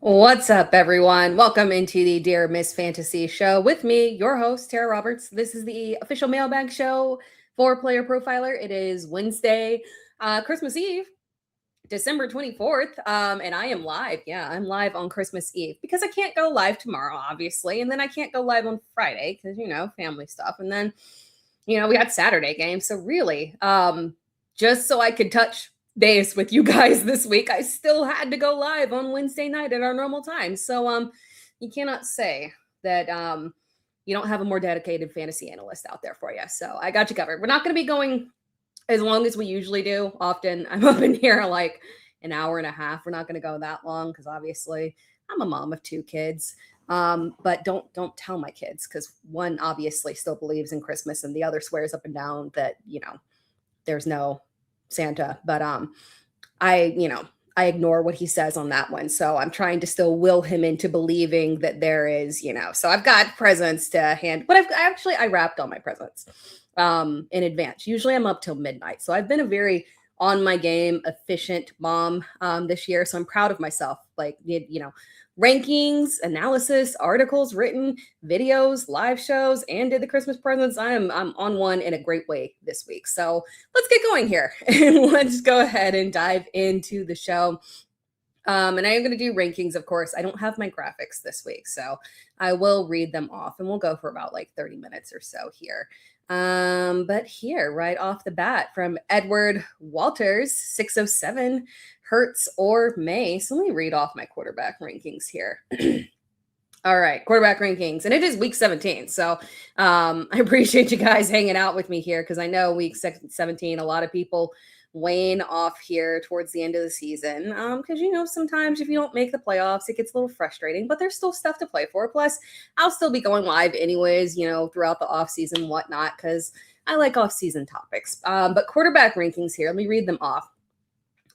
What's up, everyone? Welcome into the Dear Miss Fantasy show with me, your host, Tara Roberts. This is the official mailbag show for Player Profiler. It is Wednesday, Christmas Eve, December 24th, and I am live. Yeah, I'm live on Christmas Eve because I can't go live tomorrow, obviously, and then I can't go live on Friday because, family stuff. And then, we got Saturday games. So really, just so I could touch base with you guys this week, I still had to go live on Wednesday night at our normal time. So you cannot say that you don't have a more dedicated fantasy analyst out there for you. So I got you covered. We're not going to be going as long as we usually do. Often I'm up in here like an hour and a half. We're not going to go that long because obviously I'm a mom of two kids. But don't tell my kids because one obviously still believes in Christmas and the other swears up and down that there's no Santa. But I ignore what he says on that one. So I'm trying to still will him into believing that there is, so I've got presents to hand, but I wrapped all my presents in advance. Usually I'm up till midnight. So I've been a very on my game, efficient mom this year. So I'm proud of myself. Like, rankings, analysis, articles written, videos, live shows, and did the Christmas presents. I'm on one in a great way this week. So let's get going here and let's go ahead and dive into the show. And I am going to do rankings, of course. I don't have my graphics this week, so I will read them off and we'll go for about like 30 minutes or so here. But here, right off the bat, from Edward Walters, 607, Hurts or May. So let me read off my quarterback rankings here. All right, quarterback rankings, and it is week 17. So I appreciate you guys hanging out with me here because I know week 17, a lot of people wane off here towards the end of the season because sometimes if you don't make the playoffs it gets a little frustrating, but there's still stuff to play for. Plus I'll still be going live anyways throughout the off season, whatnot, because I like off season topics. But quarterback rankings here, let me read them off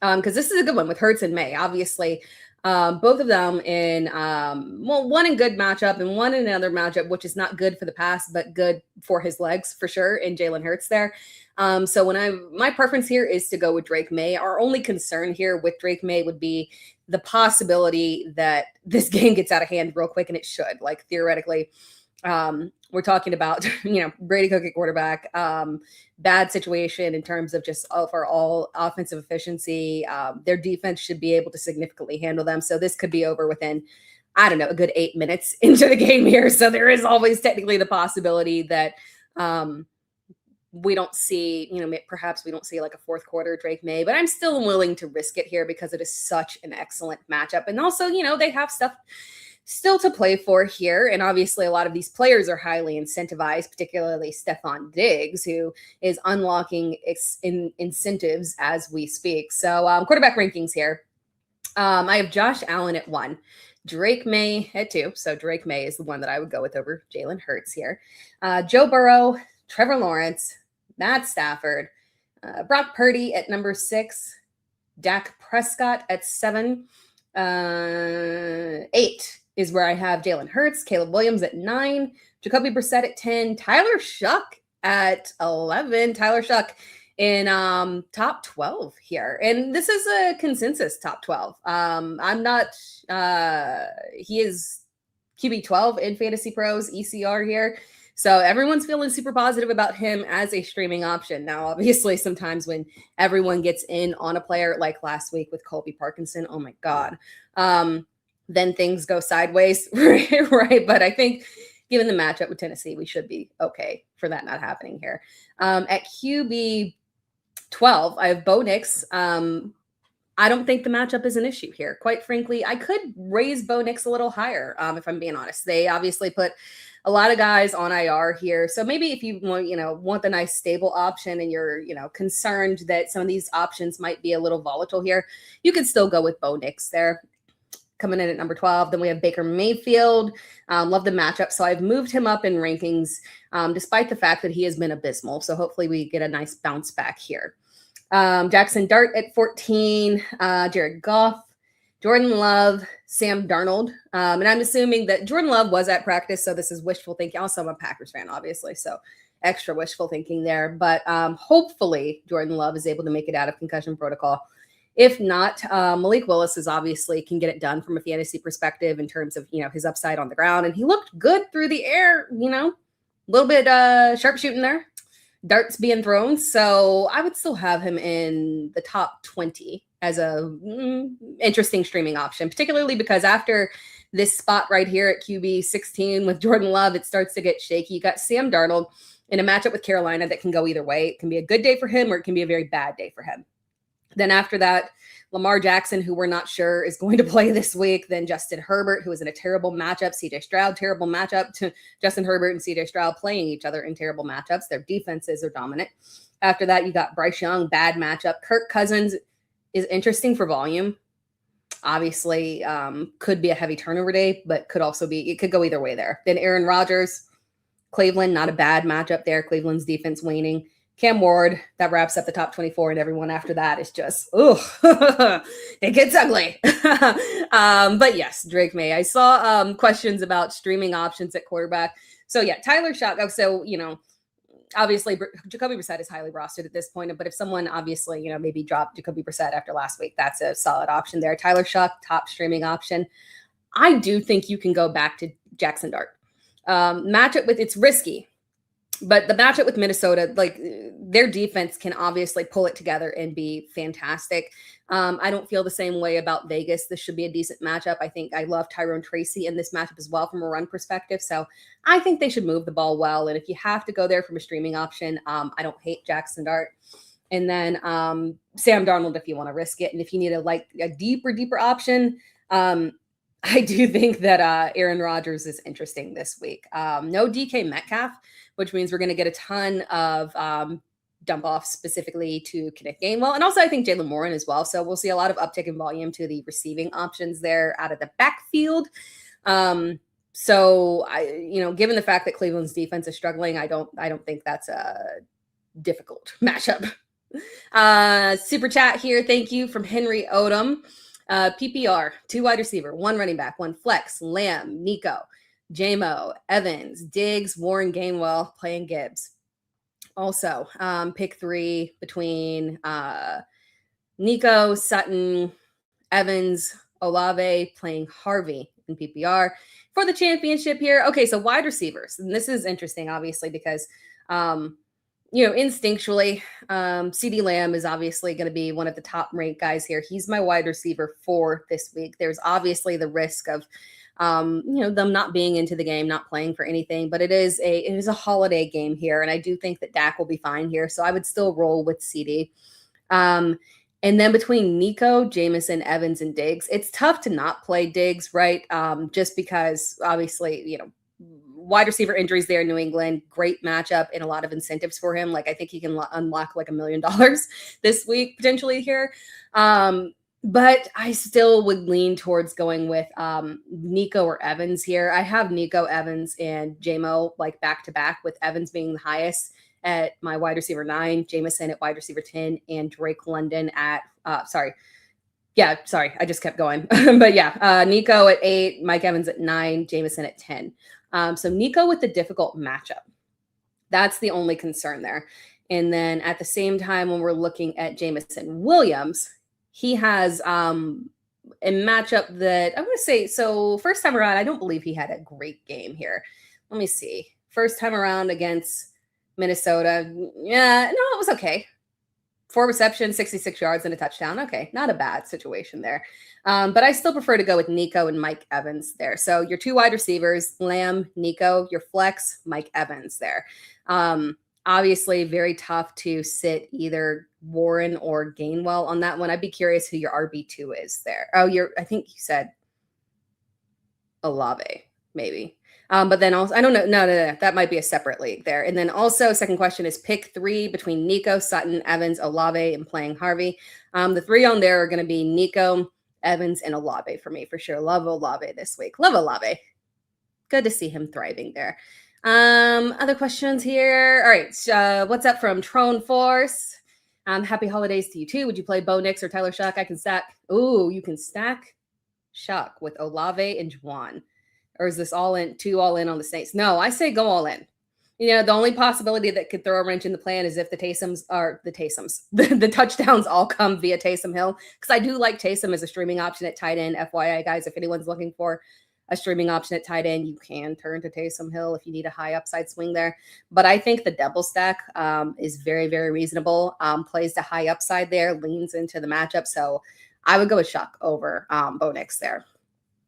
because this is a good one with Hurts and May. Obviously both of them in one in good matchup and one in another matchup which is not good for the pass but good for his legs for sure in Jalen Hurts there. So my preference here is to go with Drake May. Our only concern here with Drake May would be the possibility that this game gets out of hand real quick, and it should. Like theoretically, we're talking about Brady Cook at quarterback, bad situation in terms of just overall offensive efficiency. Their defense should be able to significantly handle them. So this could be over within, I don't know, a good 8 minutes into the game here. So there is always technically the possibility that we don't see, perhaps we don't see like a fourth quarter Drake May, but I'm still willing to risk it here because it is such an excellent matchup. And also, they have stuff still to play for here. And obviously a lot of these players are highly incentivized, particularly Stephon Diggs, who is unlocking incentives as we speak. So quarterback rankings here. I have Josh Allen at 1. Drake May at 2. So Drake May is the one that I would go with over Jalen Hurts here. Joe Burrow, Trevor Lawrence, Matt Stafford, Brock Purdy at number 6, Dak Prescott at 7, 8 is where I have Jalen Hurts, Caleb Williams at 9, Jacoby Brissett at 10, Tyler Shuck at 11. Tyler Shuck in top 12 here. And this is a consensus top 12. I'm not, he is QB 12 in Fantasy Pros ECR here. So everyone's feeling super positive about him as a streaming option. Now, obviously, sometimes when everyone gets in on a player like last week with Colby Parkinson, oh my God, then things go sideways, right? But I think given the matchup with Tennessee, we should be okay for that not happening here. At QB 12, I have Bo Nix. I don't think the matchup is an issue here. Quite frankly, I could raise Bo Nix a little higher, if I'm being honest. They obviously put a lot of guys on IR here. So maybe if you want the nice stable option and you're, concerned that some of these options might be a little volatile here, you could still go with Bo Nix there. Coming in at number 12. Then we have Baker Mayfield. Love the matchup. So I've moved him up in rankings despite the fact that he has been abysmal. So hopefully we get a nice bounce back here. Jackson Dart at 14. Jared Goff, Jordan Love, Sam Darnold. And I'm assuming that Jordan Love was at practice. So this is wishful thinking. Also, I'm a Packers fan, obviously. So extra wishful thinking there. But hopefully Jordan Love is able to make it out of concussion protocol If not, Malik Willis is obviously can get it done from a fantasy perspective in terms of, his upside on the ground. And he looked good through the air, a little bit sharpshooting there, darts being thrown. So I would still have him in the top 20 as a interesting streaming option, particularly because after this spot right here at QB 16 with Jordan Love, it starts to get shaky. You got Sam Darnold in a matchup with Carolina that can go either way. It can be a good day for him or it can be a very bad day for him. Then after that, Lamar Jackson, who we're not sure is going to play this week. Then Justin Herbert, who is in a terrible matchup. CJ Stroud, terrible matchup. To Justin Herbert and CJ Stroud playing each other in terrible matchups. Their defenses are dominant. After that, you got Bryce Young, bad matchup. Kirk Cousins is interesting for volume. Obviously, could be a heavy turnover day, but could also be, it could go either way there. Then Aaron Rodgers, Cleveland, not a bad matchup there. Cleveland's defense waning. Cam Ward, that wraps up the top 24, and everyone after that is just, it gets ugly. But yes, Drake May. I saw questions about streaming options at quarterback. So yeah, Tyler Shock. So, obviously Jacoby Brissett is highly rostered at this point, but if someone obviously, maybe dropped Jacoby Brissett after last week, that's a solid option there. Tyler Shock, top streaming option. I do think you can go back to Jackson Dart. Matchup with, it's risky. But the matchup with Minnesota, like their defense can obviously pull it together and be fantastic. I don't feel the same way about Vegas. This should be a decent matchup. I think I love Tyrone Tracy in this matchup as well from a run perspective. So I think they should move the ball well. And if you have to go there from a streaming option, I don't hate Jackson Dart. And then Sam Darnold if you want to risk it. And if you need a deeper option, I do think that Aaron Rodgers is interesting this week. No DK Metcalf, which means we're going to get a ton of dump offs specifically to Kenneth Gainwell. And also I think Jalen Warren as well. So we'll see a lot of uptick in volume to the receiving options there out of the backfield. So given the fact that Cleveland's defense is struggling, I don't think that's a difficult matchup. Super chat here. Thank you from Henry Odom. PPR, 2 wide receiver, 1 running back, 1 flex, Lamb, Nico, JMO, Evans, Diggs, Warren, Gainwell, playing Gibbs. Also, pick 3 between Nico, Sutton, Evans, Olave, playing Harvey in PPR for the championship here. Okay, so wide receivers. And this is interesting, obviously, because instinctually, CeeDee Lamb is obviously going to be one of the top ranked guys here. He's my wide receiver for this week. There's obviously the risk of, them not being into the game, not playing for anything, but it is a holiday game here. And I do think that Dak will be fine here. So I would still roll with CD. And then between Nico, Jameson, Evans, and Diggs, it's tough to not play Diggs, right? Just because obviously, wide receiver injuries there in New England, great matchup and a lot of incentives for him. Like I think he can unlock like $1 million this week potentially here. But I still would lean towards going with Nico or Evans here. I have Nico, Evans, and JMO like back to back, with Evans being the highest at my wide receiver 9, Jameson at wide receiver 10, and Drake London at I just kept going. But yeah, Nico at 8, Mike Evans at 9, Jameson at 10. So Nico with the difficult matchup. That's the only concern there. And then at the same time, when we're looking at Jameson Williams, he has a matchup that I'm going to say, so first time around, I don't believe he had a great game here. Let me see. First time around against Minnesota. Yeah, no, it was okay. 4 receptions, 66 yards, and a touchdown. Okay, not a bad situation there. But I still prefer to go with Nico and Mike Evans there. So your 2 wide receivers, Lamb, Nico, your flex, Mike Evans there. Obviously, very tough to sit either Warren or Gainwell on that one. I'd be curious who your RB2 is there. Oh, I think you said Olave, maybe. But then also, I don't know. No, that might be a separate league there. And then also, second question is pick 3 between Nico, Sutton, Evans, Olave, and playing Harvey. The 3 on there are going to be Nico, Evans, and Olave for me, for sure. Love Olave this week. Love Olave. Good to see him thriving there. Other questions here. All right. What's up from Trone Force? Happy holidays to you too. Would you play Bo Nix or Tyler Shock? I can stack. Ooh, you can stack Shock with Olave and Juwan. Or is this all in on the Saints? No, I say go all in. The only possibility that could throw a wrench in the plan is if the touchdowns all come via Taysom Hill. Because I do like Taysom as a streaming option at tight end. FYI, guys, if anyone's looking for a streaming option at tight end, you can turn to Taysom Hill if you need a high upside swing there. But I think the double stack is very, very reasonable. Plays the high upside there, leans into the matchup. So I would go with Shuck over Bo Nix there.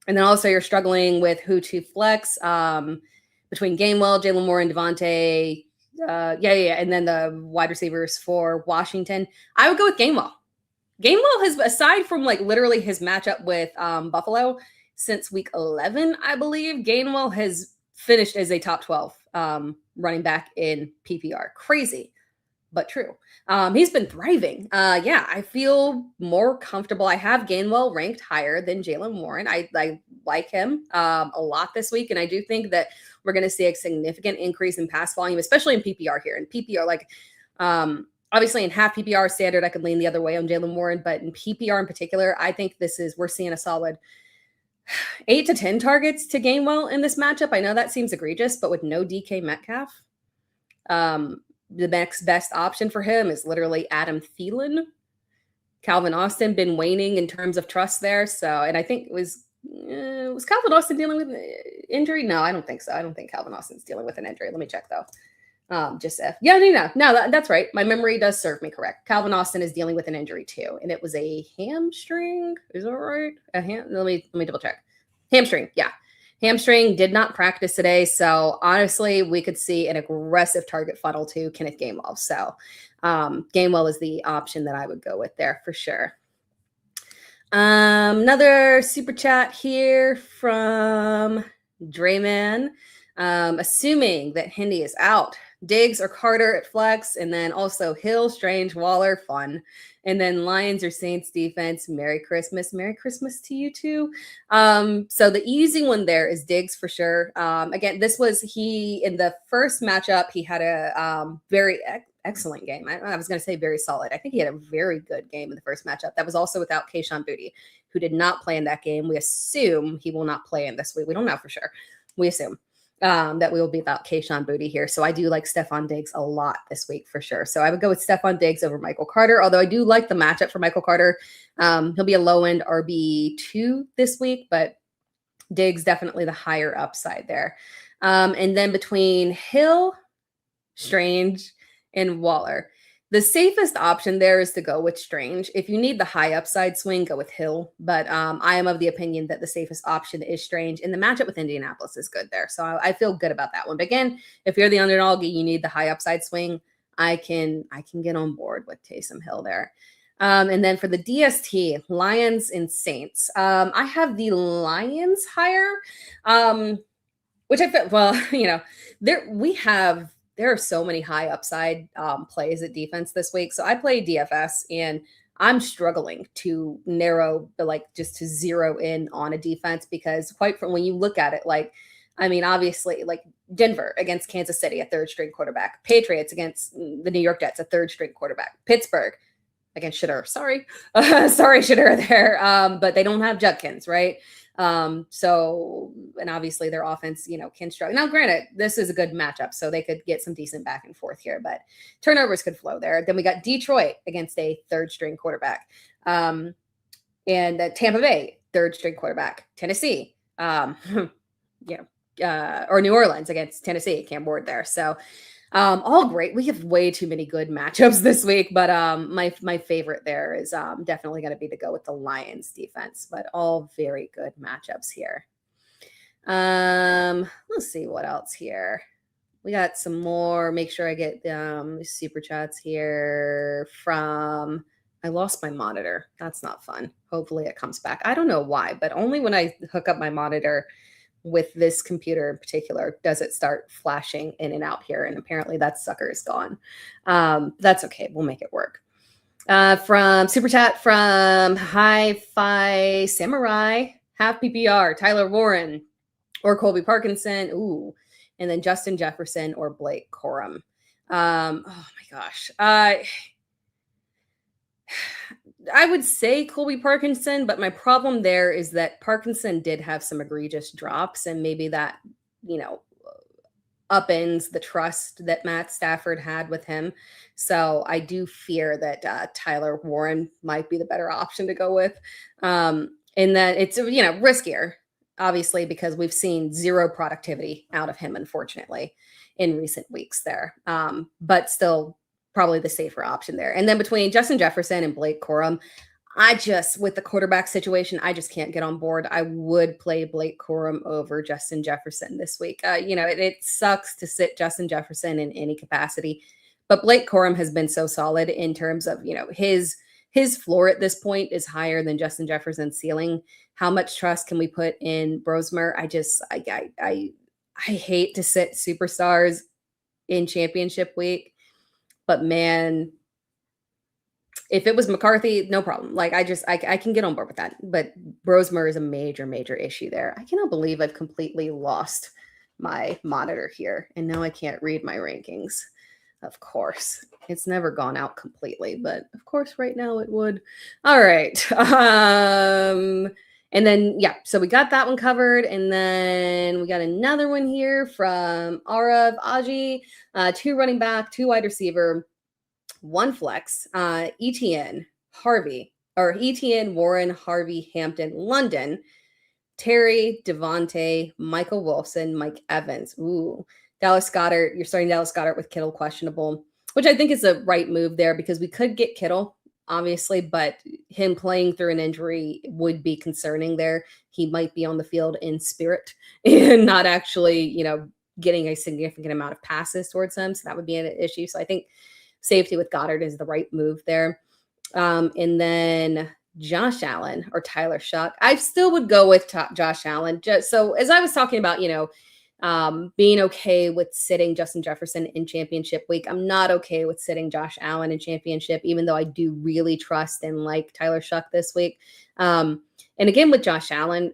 And then also you're struggling with who to flex between Gainwell, Jalen Moore, and Devontae. And then the wide receivers for Washington. I would go with Gainwell. Gainwell has, aside from like literally his matchup with Buffalo since week 11, I believe, Gainwell has finished as a top 12 running back in PPR. Crazy, but true. He's been thriving. I feel more comfortable. I have Gainwell ranked higher than Jalen Warren. I like him a lot this week, and I do think that we're going to see a significant increase in pass volume, especially in PPR here. In PPR, obviously in half PPR standard, I could lean the other way on Jalen Warren, but in PPR in particular, I think we're seeing a solid 8 to 10 targets to Gainwell in this matchup. I know that seems egregious, but with no DK Metcalf, the next best option for him is literally Adam Thielen. Calvin Austin been waning in terms of trust there. So, and I think it was Calvin Austin dealing with an injury? No, I don't think so. I don't think Calvin Austin's dealing with an injury. Let me check though. That's right. My memory does serve me correct. Calvin Austin is dealing with an injury too, and it was a hamstring. Is that right? Let me double check. Hamstring. Yeah. Hamstring, did not practice today. So honestly, we could see an aggressive target funnel to Kenneth Gainwell. So Gainwell is the option that I would go with there for sure. Another super chat here from Drayman. Assuming that Hindi is out, Diggs or Carter at flex, and then also Hill, Strange, Waller, fun. And then Lions or Saints defense. Merry Christmas. Merry Christmas to you too. So the easy one there is Diggs for sure. Again, in the first matchup, he had a very excellent game. I was going to say very solid. I think he had a very good game in the first matchup. That was also without Kayshon Boutte, who did not play in that game. We assume he will not play in this week. We don't know for sure. We assume that we will be about Kayshon Boutte here. So I do like Stephon Diggs a lot this week for sure. So I would go with Stephon Diggs over Michael Carter, although I do like the matchup for Michael Carter. He'll be a low-end RB2 this week, but Diggs definitely the higher upside there. And then between Hill, Strange, and Waller, the safest option there is to go with Strange. If you need the high upside swing, go with Hill. But I am of the opinion that the safest option is Strange. And the matchup with Indianapolis is good there. So I feel good about that one. But again, if you're the underdog and you need the high upside swing, I can get on board with Taysom Hill there. And then for the DST, Lions and Saints, I have the Lions higher, which I feel, there are so many high upside plays at defense this week. So I play DFS and I'm struggling to just to zero in on a defense because when you look at it, obviously Denver against Kansas City, a third string quarterback, Patriots against the New York Jets, a third string quarterback, Pittsburgh against Shedeur. Sorry, Shedeur there. But they don't have Judkins, right? And obviously their offense, can struggle. Now, granted, this is a good matchup, so they could get some decent back and forth here, but turnovers could flow there. Then we got Detroit against a third string quarterback. And Tampa Bay, third string quarterback, Tennessee, or New Orleans against Tennessee, Cam Ward there. So, all great. We have way too many good matchups this week, but my favorite there is definitely going to be to go with the Lions defense, but all very good matchups here. Let's see what else here. We got some more. Make sure I get super chats here from. I lost my monitor. That's not fun. Hopefully it comes back. I don't know why, but only when I hook up my monitor with this computer in particular does it start flashing in and out here, and apparently that sucker is gone. That's okay, we'll make it work. From super chat from Hi-Fi Samurai, Half PPR, Tyler Warren or Colby Parkinson, and then Justin Jefferson or Blake Corum. Oh my gosh, I would say Colby Parkinson, but my problem there is that Parkinson did have some egregious drops, and maybe that, upends the trust that Matt Stafford had with him. So I do fear that Tyler Warren might be the better option to go with. And that it's, riskier, obviously, because we've seen zero productivity out of him, unfortunately, in recent weeks there. But still probably the safer option there. And then between Justin Jefferson and Blake Corum, with the quarterback situation, I just can't get on board. I would play Blake Corum over Justin Jefferson this week. It sucks to sit Justin Jefferson in any capacity, but Blake Corum has been so solid in terms of, his floor at this point is higher than Justin Jefferson's ceiling. How much trust can we put in Brosmer? I hate to sit superstars in championship week, but man, if it was McCarthy, no problem. Like I can get on board with that. But Brosmer is a major, major issue there. I cannot believe I've completely lost my monitor here. And now I can't read my rankings. Of course. It's never gone out completely, but of course right now it would. All right. And then, so we got that one covered. And then we got another one here from Arav Aji, 2 running back, 2 wide receiver, 1 flex, ETN, Warren, Harvey, Hampton, London, Terry, Devontae, Michael Wilson, Mike Evans. Ooh, Dallas Goedert. You're starting Dallas Goedert with Kittle questionable, which I think is the right move there because we could get Kittle, obviously, but him playing through an injury would be concerning there. He might be on the field in spirit and not actually, getting a significant amount of passes towards him. So that would be an issue. So I think safety with Goddard is the right move there. And then Josh Allen or Tyler Shuck. I still would go with Josh Allen. So as I was talking about, being okay with sitting Justin Jefferson in championship week, I'm not okay with sitting Josh Allen in championship, even though I do really trust and like Tyler Shuck this week. And again, with Josh Allen,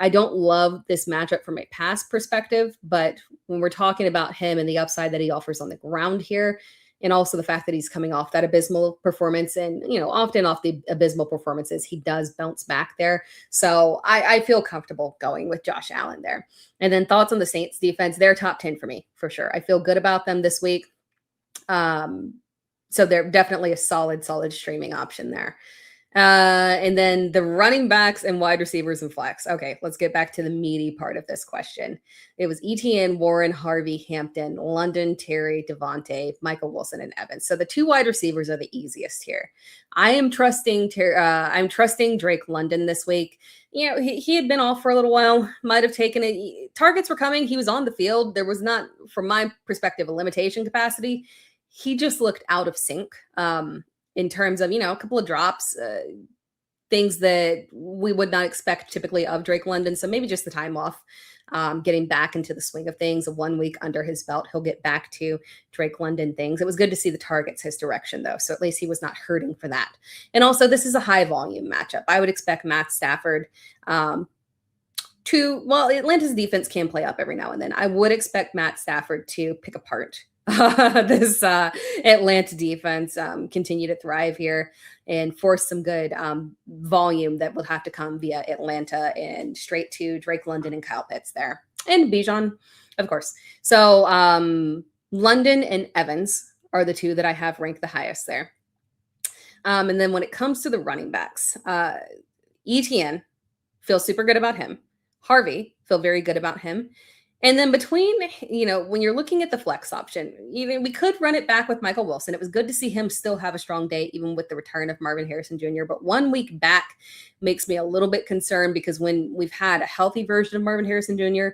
I don't love this matchup from a pass perspective, but when we're talking about him and the upside that he offers on the ground here, and also the fact that he's coming off that abysmal performance and, often off the abysmal performances, he does bounce back there. So I feel comfortable going with Josh Allen there. And then thoughts on the Saints defense, they're top 10 for me, for sure. I feel good about them this week. So they're definitely a solid streaming option there. And then the running backs and wide receivers and flex. Okay, let's get back to the meaty part of this question. It was ETN, Warren, Harvey, Hampton, London, Terry, Devontae, Michael Wilson, and Evans. So the 2 wide receivers are the easiest here. I am trusting Drake London this week. He had been off for a little while, might have taken it. Targets were coming. He was on the field. There was not, from my perspective, a limitation capacity. He just looked out of sync. In terms of, a couple of drops, things that we would not expect typically of Drake London. So maybe just the time off, getting back into the swing of things, a 1 week under his belt, he'll get back to Drake London things. It was good to see the targets his direction, though. So at least he was not hurting for that. And also, this is a high volume matchup. I would expect Matt Stafford Atlanta's defense can play up every now and then. I would expect Matt Stafford to pick apart this Atlanta defense, continue to thrive here and force some good volume that will have to come via Atlanta and straight to Drake London and Kyle Pitts there. And Bijan, of course. So London and Evans are the 2 that I have ranked the highest there. And then when it comes to the running backs, ETN, feel super good about him. Harvey, feel very good about him. And then between, when you're looking at the flex option, we could run it back with Michael Wilson. It was good to see him still have a strong day, even with the return of Marvin Harrison Jr. But 1 week back makes me a little bit concerned because when we've had a healthy version of Marvin Harrison Jr.,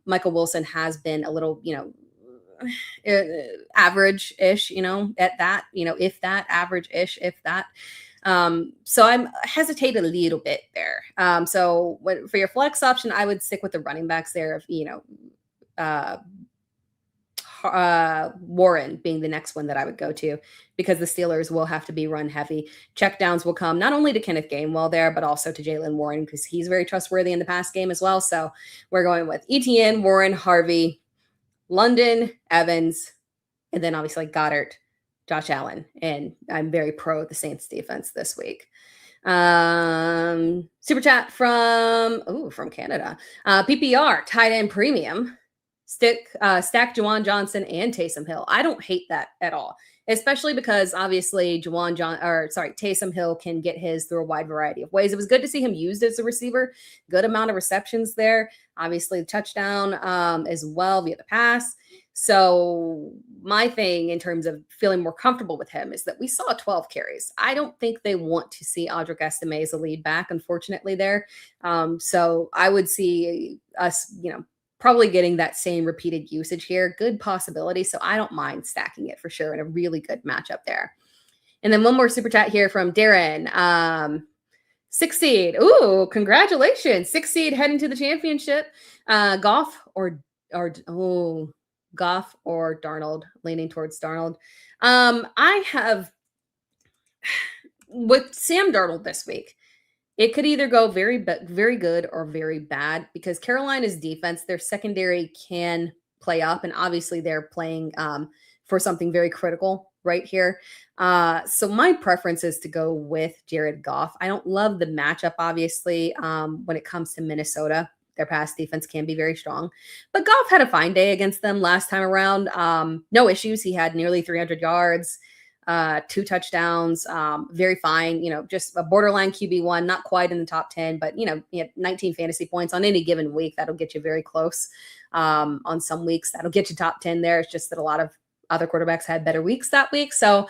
Michael Wilson has been a little, average-ish, at that, if that, average-ish, if that. So I'm hesitated a little bit there. So for your flex option, I would stick with the running backs there of, Warren being the next one that I would go to because the Steelers will have to be run heavy. Checkdowns will come not only to Kenneth Gainwell there, but also to Jaylen Warren because he's very trustworthy in the pass game as well. So we're going with ETN, Warren, Harvey, London, Evans, and then obviously Goddard, Josh Allen, and I'm very pro the Saints defense this week. Super chat from Canada. PPR, tight end premium. Stack Juwan Johnson and Taysom Hill. I don't hate that at all, especially because obviously Taysom Hill can get his through a wide variety of ways. It was good to see him used as a receiver. Good amount of receptions there. Obviously, the touchdown as well via the pass. So my thing in terms of feeling more comfortable with him is that we saw 12 carries. I don't think they want to see Audric Estime as a lead back, unfortunately, there. So I would see us, probably getting that same repeated usage here. Good possibility. So I don't mind stacking it for sure in a really good matchup there. And then one more super chat here from Darren. 6 seed. Ooh, congratulations. 6 seed heading to the championship. Goff or Darnold, leaning towards Darnold. I have with Sam Darnold this week. It could either go very good or very bad because Carolina's defense, their secondary can play up, and obviously they're playing for something very critical right here. So my preference is to go with Jared Goff. I don't love the matchup, obviously, when it comes to Minnesota. Their pass defense can be very strong, but Goff had a fine day against them last time around. No issues. He had nearly 300 yards. 2 touchdowns, very fine, just a borderline QB1, not quite in the top 10, but, he had 19 fantasy points on any given week. That'll get you very close. On some weeks, that'll get you top 10 there. It's just that a lot of other quarterbacks had better weeks that week. So,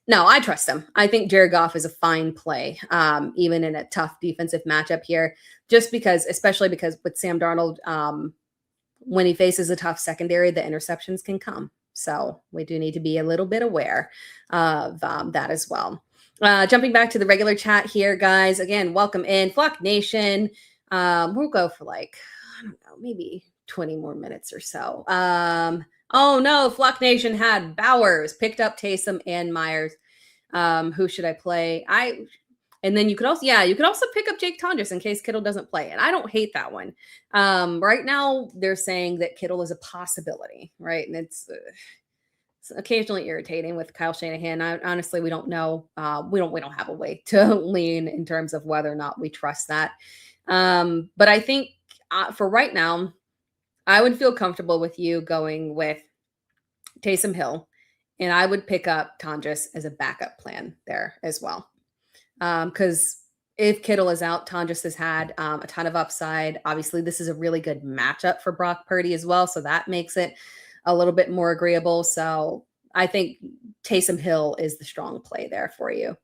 no, I trust him. I think Jared Goff is a fine play, even in a tough defensive matchup here, especially because with Sam Darnold, when he faces a tough secondary, the interceptions can come. So we do need to be a little bit aware of that as well. Jumping back to the regular chat here, guys. Again, welcome in. Flock Nation. We'll go for I don't know, maybe 20 more minutes or so. Oh, no. Flock Nation had Bowers, picked up Taysom and Myers. Who should I play? And then you could also pick up Jake Tondres in case Kittle doesn't play. And I don't hate that one. Right now, they're saying that Kittle is a possibility, right? And it's occasionally irritating with Kyle Shanahan. Honestly, we don't know. We don't have a way to lean in terms of whether or not we trust that. But I think for right now, I would feel comfortable with you going with Taysom Hill, and I would pick up Tondres as a backup plan there as well. Because if Kittle is out, Tondres has had a ton of upside. Obviously, this is a really good matchup for Brock Purdy as well, so that makes it a little bit more agreeable. So I think Taysom Hill is the strong play there for you.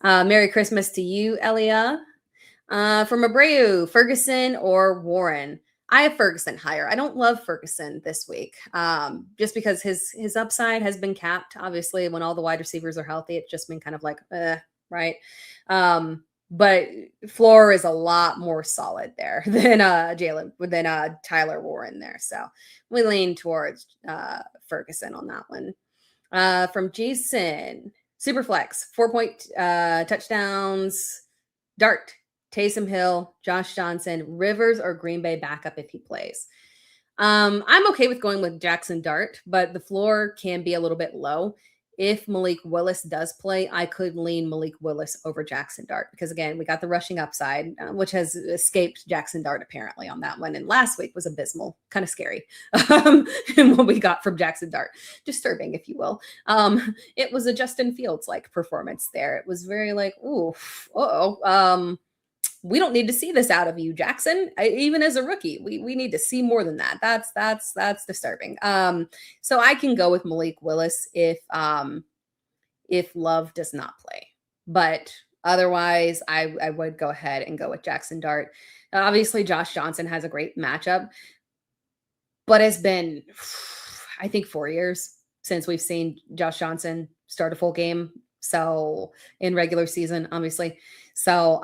Merry Christmas to you, Elia. From Abreu, Ferguson or Warren? I have Ferguson higher. I don't love Ferguson this week, just because his upside has been capped. Obviously, when all the wide receivers are healthy, it's just been kind of right. But floor is a lot more solid there than Tyler Warren there. So we lean towards Ferguson on that one. From Jason, Superflex, 4-point touchdowns, Dart, Taysom Hill, Josh Johnson, Rivers or Green Bay backup if he plays. I'm okay with going with Jackson Dart, but the floor can be a little bit low. If Malik Willis does play, I could lean Malik Willis over Jackson Dart because, again, we got the rushing upside, which has escaped Jackson Dart apparently on that one. And last week was abysmal, kind of scary. And what we got from Jackson Dart, disturbing, if you will. It was a Justin Fields-like performance there. It was very ooh, we don't need to see this out of you, Jackson. Even as a rookie, we need to see more than that. That's disturbing. So I can go with Malik Willis if Love does not play, but otherwise I would go ahead and go with Jackson Dart. Obviously, Josh Johnson has a great matchup, but it's been, I think, 4 years since we've seen Josh Johnson start a full game. So in regular season, obviously. So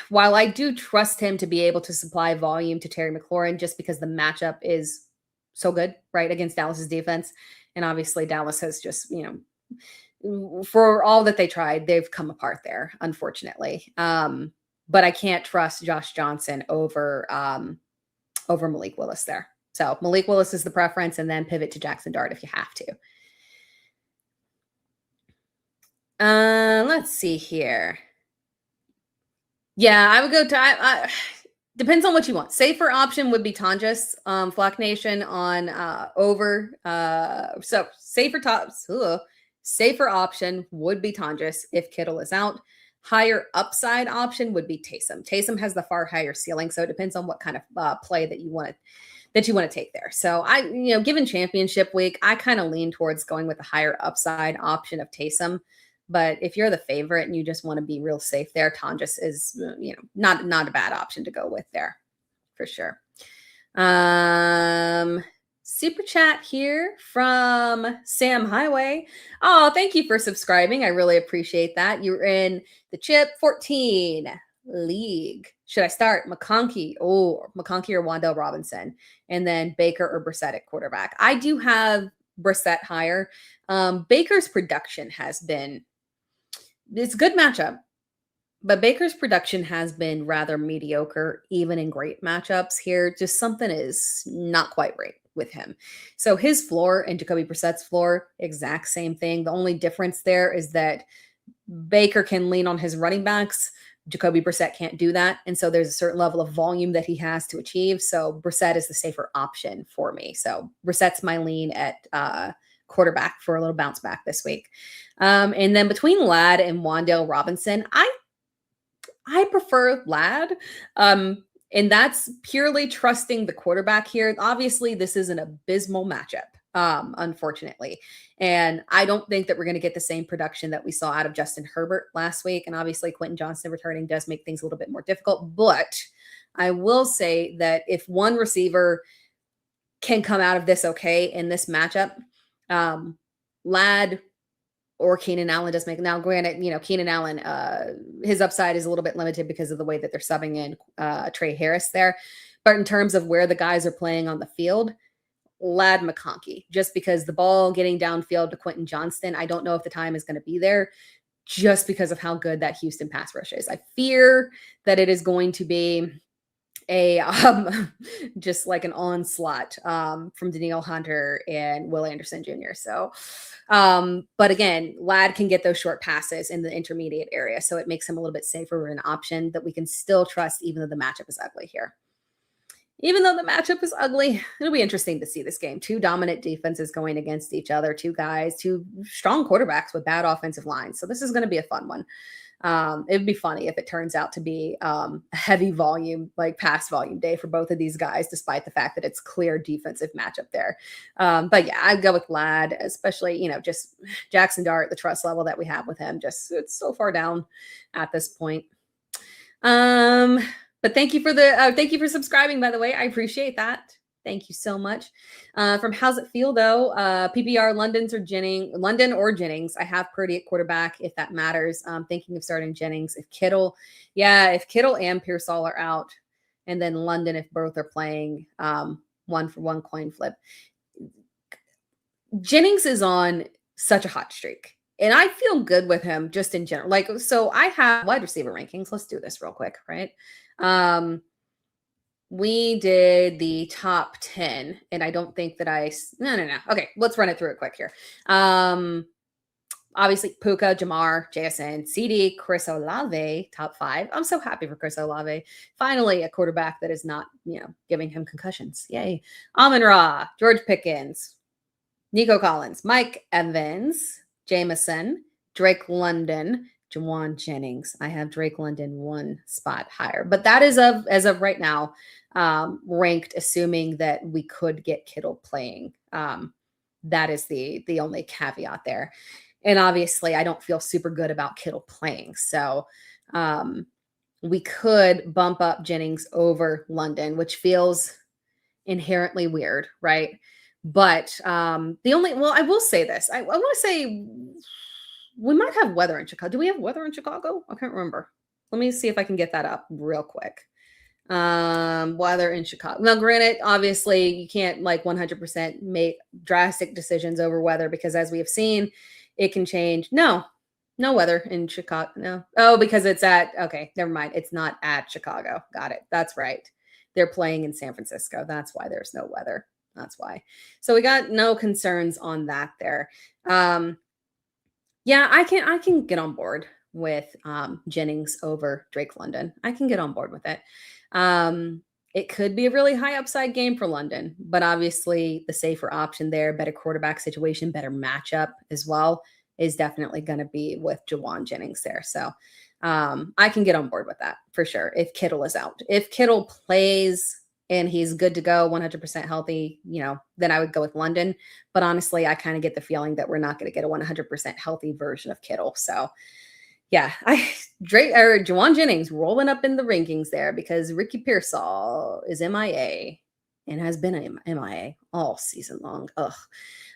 while I do trust him to be able to supply volume to Terry McLaurin, just because the matchup is so good, right, against Dallas's defense. And obviously Dallas has just, for all that they tried, they've come apart there, unfortunately. But I can't trust Josh Johnson over Malik Willis there. So Malik Willis is the preference, and then pivot to Jackson Dart if you have to. Let's see here. Yeah, I would go to Depends on what you want. Safer option would be Tonjes, Flock Nation on over. So safer tops. Ugh. Safer option would be Tonjes if Kittle is out. Higher upside option would be Taysom. Taysom has the far higher ceiling, so it depends on what kind of play that you want to take there. So given championship week, I kind of lean towards going with the higher upside option of Taysom. But if you're the favorite and you just want to be real safe there, Tonjes is, not a bad option to go with there for sure. Super chat here from Sam Highway. Oh, thank you for subscribing. I really appreciate that. You're in the Chip 14 league. Should I start McConkey? Oh, McConkey or Wan'Dale Robinson, and then Baker or Brissett at quarterback. I do have Brissett higher. Baker's production has been, it's a good matchup, but Baker's production has been rather mediocre, even in great matchups here. Just something is not quite right with him. So his floor and Jacoby Brissett's floor, exact same thing. The only difference there is that Baker can lean on his running backs. Jacoby Brissett can't do that. And so there's a certain level of volume that he has to achieve. So Brissett is the safer option for me. So Brissett's my lean at quarterback for a little bounce back this week. And then between Ladd and Wan'Dale Robinson, I prefer Ladd. And that's purely trusting the quarterback here. Obviously, this is an abysmal matchup, unfortunately. And I don't think that we're going to get the same production that we saw out of Justin Herbert last week. And obviously, Quentin Johnston returning does make things a little bit more difficult. But I will say that if one receiver can come out of this okay in this matchup, Ladd or Keenan Allen does make. Now, granted, Keenan Allen, his upside is a little bit limited because of the way that they're subbing in Trey Harris there. But in terms of where the guys are playing on the field, Ladd McConkey, just because the ball getting downfield to Quentin Johnston, I don't know if the time is going to be there just because of how good that Houston pass rush is. I fear that it is going to be a just like an onslaught from Danielle Hunter and Will Anderson Jr. So, but again, Ladd can get those short passes in the intermediate area, so it makes him a little bit safer, an option that we can still trust, even though the matchup is ugly here. Even though the matchup is ugly, it'll be interesting to see this game. Two dominant defenses going against each other, two strong quarterbacks with bad offensive lines. So this is going to be a fun one. It would be funny if it turns out to be a heavy volume, like pass volume day for both of these guys, despite the fact that it's clear defensive matchup there. But yeah, I'd go with Ladd, especially, just Jackson Dart, the trust level that we have with him, it's so far down at this point. But thank you for subscribing, by the way. I appreciate that. Thank you so much. From How's It Feel, though? PPR, London or Jennings. I have Purdy at quarterback, if that matters. Thinking of starting Jennings. If Kittle and Pearsall are out, and then London if both are playing, 1-for-1 coin flip. Jennings is on such a hot streak. And I feel good with him just in general. So I have wide receiver rankings. Let's do this real quick, right? We did the top 10, and I don't think that no. Okay, let's run it through it quick here. Obviously, Puka, Jamar, JSN, CD, Chris Olave, top 5. I'm so happy for Chris Olave. Finally, a quarterback that is not, giving him concussions. Yay. Amon-Ra, George Pickens, Nico Collins, Mike Evans, Jameson, Drake London, Jawan Jennings. I have Drake London one spot higher, but that is as of right now, ranked, assuming that we could get Kittle playing. That is the only caveat there. And obviously I don't feel super good about Kittle playing. So, we could bump up Jennings over London, which feels inherently weird, right? But I will say this. I want to say we might have weather in Chicago. Do we have weather in Chicago? I can't remember. Let me see if I can get that up real quick. Weather in Chicago. Now, granted, obviously you can't 100% make drastic decisions over weather because as we have seen, it can change. No weather in Chicago. No. Oh, because okay, never mind. It's not at Chicago. Got it. That's right. They're playing in San Francisco. That's why there's no weather. That's why. So we got no concerns on that there. Yeah, I can get on board with Jennings over Drake London. I can get on board with it. It could be a really high upside game for London, but obviously the safer option there, better quarterback situation, better matchup as well, is definitely going to be with Jawan Jennings there. So I can get on board with that for sure if Kittle is out. If Kittle plays and he's good to go, 100% healthy, then I would go with London. But honestly, I kind of get the feeling that we're not going to get a 100% healthy version of Kittle. So yeah, Jawan Jennings rolling up in the rankings there because Ricky Pearsall is MIA and has been MIA all season long. Ugh.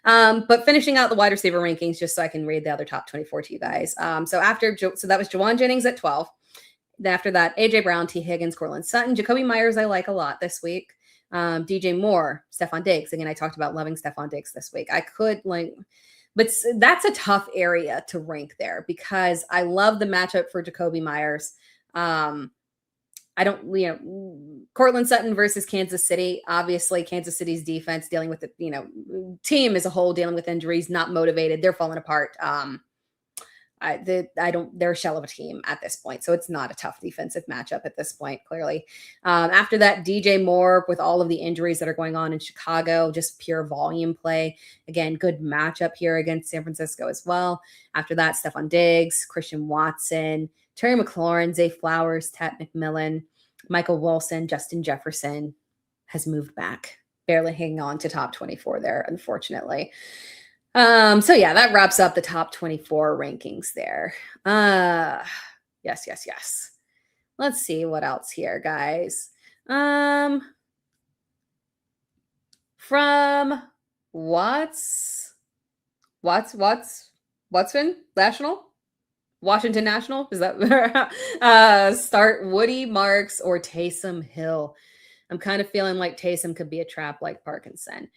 But finishing out the wide receiver rankings, just so I can read the other top 24 to you guys. So that was Jawan Jennings at 12. Then after that, AJ Brown, T. Higgins, Cortland Sutton, Jacoby Myers, I like a lot this week. DJ Moore, Stephon Diggs. Again, I talked about loving Stephon Diggs this week. But that's a tough area to rank there because I love the matchup for Jacoby Myers. Cortland Sutton versus Kansas City. Obviously, Kansas City's defense dealing with team as a whole dealing with injuries, not motivated. They're falling apart. They're a shell of a team at this point. So it's not a tough defensive matchup at this point, clearly. After that, DJ Moore with all of the injuries that are going on in Chicago, just pure volume play. Again, good matchup here against San Francisco as well. After that, Stephon Diggs, Christian Watson, Terry McLaurin, Zay Flowers, Tat McMillan, Michael Wilson, Justin Jefferson has moved back, barely hanging on to top 24 there, unfortunately. So yeah, that wraps up the top 24 rankings there. Yes. Let's see what else here, guys. From Washington National? Is that start Woody Marks or Taysom Hill? I'm kind of feeling like Taysom could be a trap like Parkinson.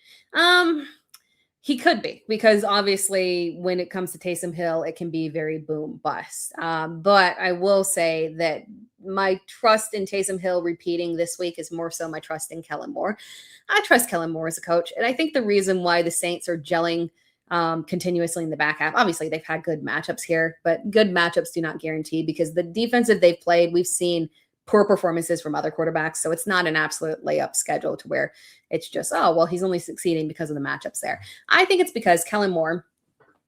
He could be, because obviously when it comes to Taysom Hill, it can be very boom bust. But I will say that my trust in Taysom Hill repeating this week is more so my trust in Kellen Moore. I trust Kellen Moore as a coach. And I think the reason why the Saints are gelling continuously in the back half, obviously they've had good matchups here, but good matchups do not guarantee, because the defensive they've played, we've seen poor performances from other quarterbacks. So it's not an absolute layup schedule to where it's just, oh, well, he's only succeeding because of the matchups there. I think it's because Kellen Moore,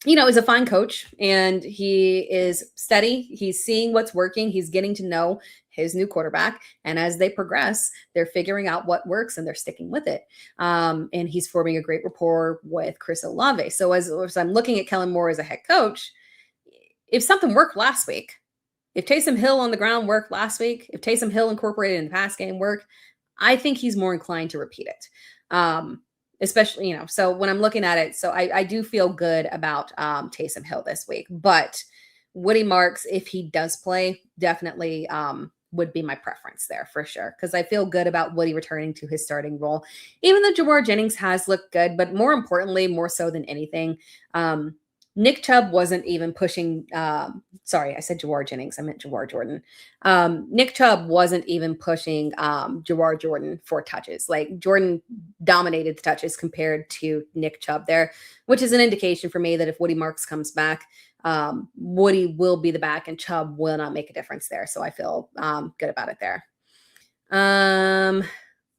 is a fine coach and he is steady. He's seeing what's working. He's getting to know his new quarterback. And as they progress, they're figuring out what works and they're sticking with it. And he's forming a great rapport with Chris Olave. So as I'm looking at Kellen Moore as a head coach, if something worked last week, if Taysom Hill on the ground worked last week, if Taysom Hill incorporated in the pass game worked, I think he's more inclined to repeat it. Especially, so when I'm looking at it, so I do feel good about Taysom Hill this week. But Woody Marks, if he does play, definitely would be my preference there for sure, because I feel good about Woody returning to his starting role. Even though Jawar Jennings has looked good, but more importantly, more so than anything, Nick Chubb wasn't even pushing. Sorry, I said Jawar Jennings. I meant Jawar Jordan. Nick Chubb wasn't even pushing Jawar Jordan for touches. Like, Jordan dominated the touches compared to Nick Chubb there, which is an indication for me that if Woody Marks comes back, Woody will be the back and Chubb will not make a difference there. So I feel good about it there.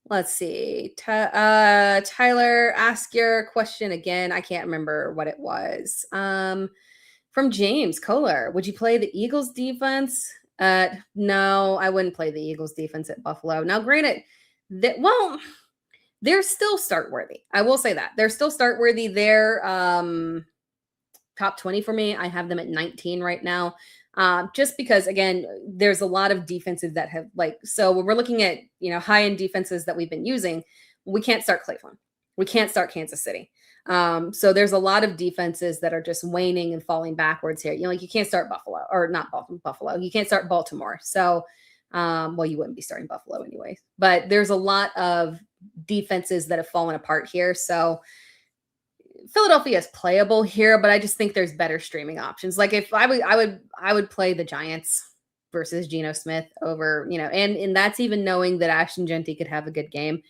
Let's see. Tyler, ask your question again. I can't remember what it was. From James Kohler, would you play the Eagles defense? No, I wouldn't play the Eagles defense at Buffalo. Now, granted, they're still start worthy. I will say that. They're still start worthy. They're top 20 for me. I have them at 19 right now. Just because, again, there's a lot of defenses that have so when we're looking at, high-end defenses that we've been using, we can't start Cleveland. We can't start Kansas City. So there's a lot of defenses that are just waning and falling backwards here. You can't start Buffalo, or not Buffalo. You can't start Baltimore. So, you wouldn't be starting Buffalo anyway, but there's a lot of defenses that have fallen apart here. So Philadelphia is playable here, but I just think there's better streaming options. Like, if I would play the Giants versus Geno Smith over, and that's even knowing that Ashton Genty could have a good game.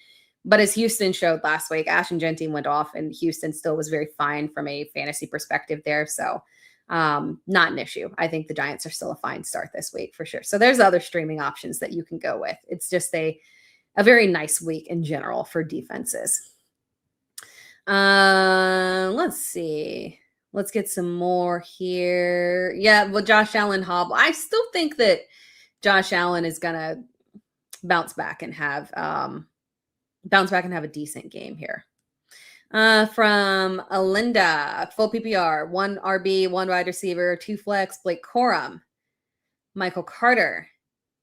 But as Houston showed last week, Ashton Genty went off and Houston still was very fine from a fantasy perspective there. So not an issue. I think the Giants are still a fine start this week for sure. So there's other streaming options that you can go with. It's just a very nice week in general for defenses. Let's see. Let's get some more here. Yeah, well, Josh Allen hobble. I still think that Josh Allen is gonna bounce back and have a decent game here. From Alinda, full PPR, 1 RB, 1 wide receiver, 2 flex, Blake Corum, Michael Carter,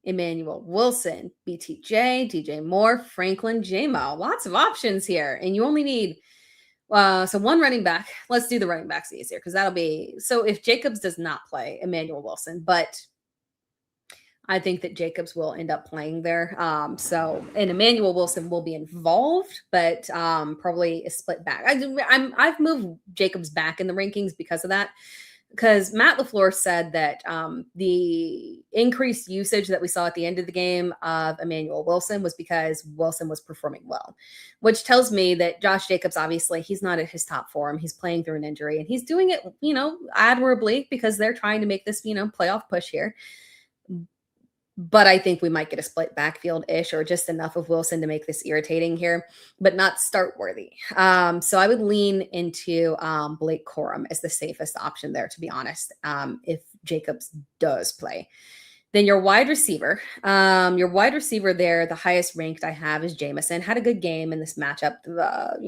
Emmanuel Wilson, BTJ, DJ Moore, Franklin J-Mo. Lots of options here. And you only need, so 1 running back. Let's do the running backs easier because that'll be, so if Jacobs does not play, Emmanuel Wilson, but I think that Jacobs will end up playing there. And Emmanuel Wilson will be involved, but probably a split back. I've moved Jacobs back in the rankings because of that. Because Matt LaFleur said that the increased usage that we saw at the end of the game of Emmanuel Wilson was because Wilson was performing well, which tells me that Josh Jacobs, obviously, he's not at his top form. He's playing through an injury, and he's doing it, admirably because they're trying to make this, playoff push here. But I think we might get a split backfield-ish or just enough of Wilson to make this irritating here, but not start worthy. So I would lean into Blake Corum as the safest option there, to be honest, if Jacobs does play. Then your wide receiver there, the highest ranked I have is Jameson. Had a good game in this matchup, a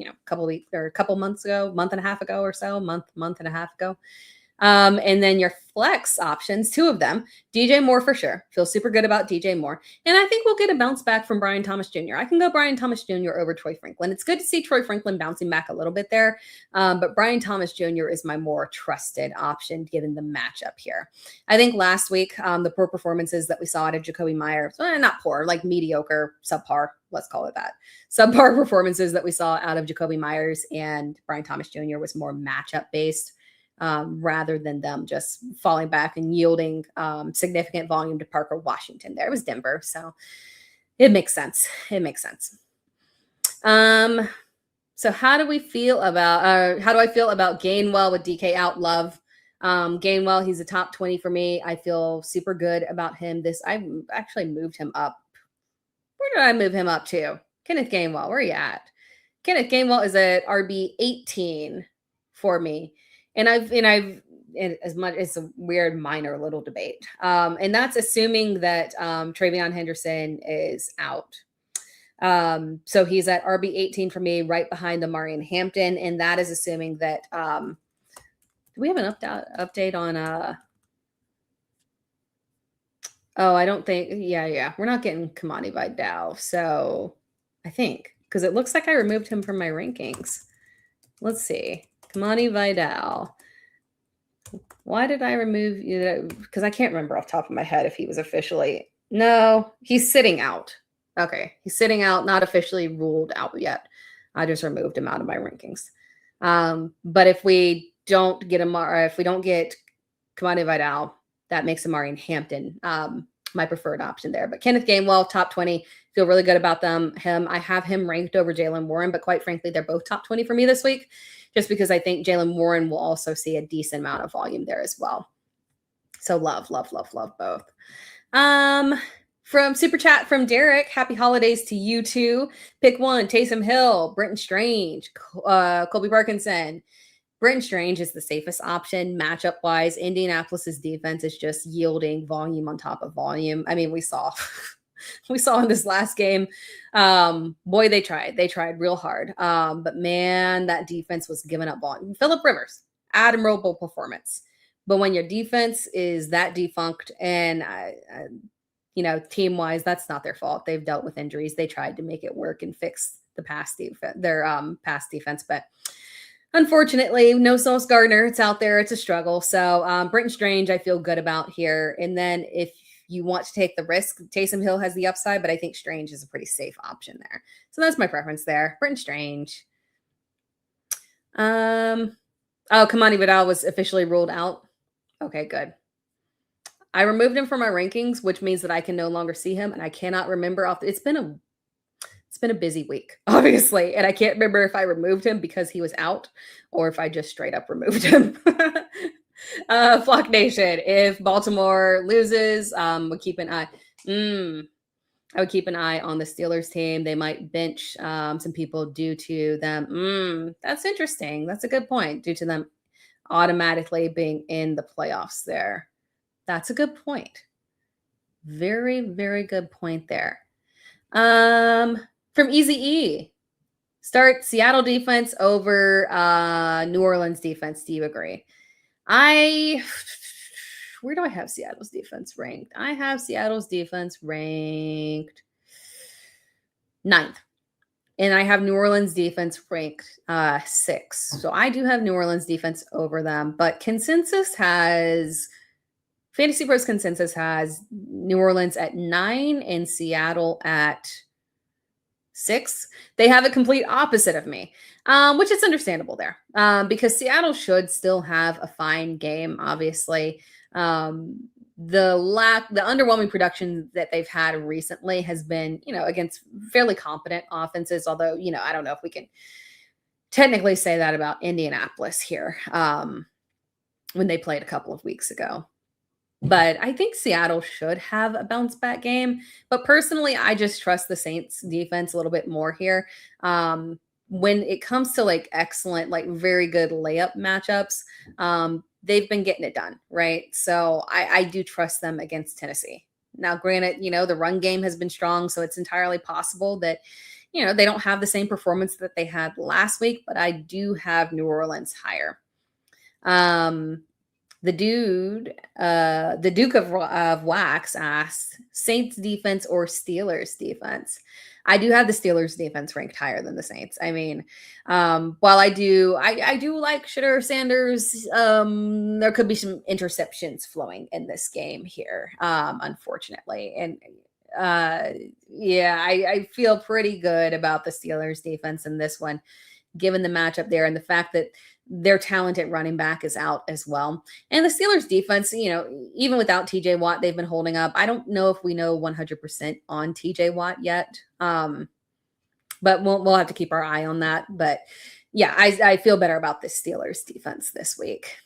couple months ago, month and a half ago or so, month and a half ago. And then your flex options, 2 of them, DJ Moore for sure. Feel super good about DJ Moore. And I think we'll get a bounce back from Brian Thomas Jr. I can go Brian Thomas Jr. over Troy Franklin. It's good to see Troy Franklin bouncing back a little bit there. But Brian Thomas Jr. is my more trusted option given the matchup here. I think last week, the poor performances that we saw out of Jacoby Myers, not poor, like mediocre, subpar, let's call it that. Subpar performances that we saw out of Jacoby Myers and Brian Thomas Jr. was more matchup based. Rather than them just falling back and yielding significant volume to Parker Washington. There was Denver, so it makes sense. So how do I feel about Gainwell with DK out? Love Gainwell. He's a top 20 for me. I feel super good about him. I actually moved him up. Where did I move him up to? Kenneth Gainwell. Where are you at? Kenneth Gainwell is at RB 18 for me. And as much as a weird minor little debate. And that's assuming that Travion Henderson is out. So he's at RB 18 for me, right behind Amari and Hampton. And that is assuming that, do we have an update on, I don't think, yeah. We're not getting Kamani Vidal. So I think, because it looks like I removed him from my rankings. Let's see. Kamani Vidal. Why did I remove you? Because I can't remember off the top of my head if he was officially. No, he's sitting out. Okay, he's sitting out, not officially ruled out yet. I just removed him out of my rankings. But if we don't get Kamani Vidal, that makes Amari and Hampton my preferred option there. But Kenneth Gainwell, top 20. Feel really good about him. I have him ranked over Jaylen Warren, but quite frankly, they're both top 20 for me this week, just because I think Jaylen Warren will also see a decent amount of volume there as well. So love both. From Super Chat from Derek, happy holidays to you too. Pick one, Taysom Hill, Brenton Strange, Colby Parkinson. Brenton Strange is the safest option matchup-wise. Indianapolis's defense is just yielding volume on top of volume. I mean, we saw in this last game, boy, they tried real hard. But man, that defense was giving up volume. Phillip Rivers, admirable performance. But when your defense is that defunct and, team-wise, that's not their fault. They've dealt with injuries. They tried to make it work and fix the pass defense, but unfortunately, no Sauce Gardner. It's out there. It's a struggle. So Brenton Strange, I feel good about here. And then if you want to take the risk, Taysom Hill has the upside, but I think Strange is a pretty safe option there. So that's my preference there. Brenton Strange. Kamani Vidal was officially ruled out. Okay, good. I removed him from my rankings, which means that I can no longer see him, and I cannot remember it's been a busy week, obviously, and I can't remember if I removed him because he was out or if I just straight up removed him. Flock Nation. If Baltimore loses, we'll keep an eye. I would keep an eye on the Steelers team. They might bench some people due to them. That's interesting. That's a good point. Due to them automatically being in the playoffs there. That's a good point. Very, very good point there. From Easy E. Start Seattle defense over New Orleans defense. Do you agree? Where do I have Seattle's defense ranked? I have Seattle's defense ranked 9th. And I have New Orleans defense ranked 6th. So I do have New Orleans defense over them. But Fantasy Pros consensus has New Orleans at 9 and Seattle at 6. They have a complete opposite of me, which is understandable there because Seattle should still have a fine game, obviously. The underwhelming production that they've had recently has been, against fairly competent offenses, although, I don't know if we can technically say that about Indianapolis here when they played a couple of weeks ago. But I think Seattle should have a bounce back game. But personally, I just trust the Saints defense a little bit more here. When it comes to excellent, very good layup matchups, they've been getting it done, right? So I do trust them against Tennessee. Now, granted, the run game has been strong, so it's entirely possible that, they don't have the same performance that they had last week, but I do have New Orleans higher. The Duke of Wax asked, Saints defense or Steelers defense? I do have the Steelers defense ranked higher than the Saints. I mean, while I do like Shedeur Sanders, there could be some interceptions flowing in this game here, unfortunately. And I feel pretty good about the Steelers defense in this one, given the matchup there and the fact that their talented running back is out as well. And the Steelers defense, even without TJ Watt, they've been holding up. I don't know if we know 100% on TJ Watt yet. But we'll have to keep our eye on that. But yeah, I feel better about the Steelers defense this week.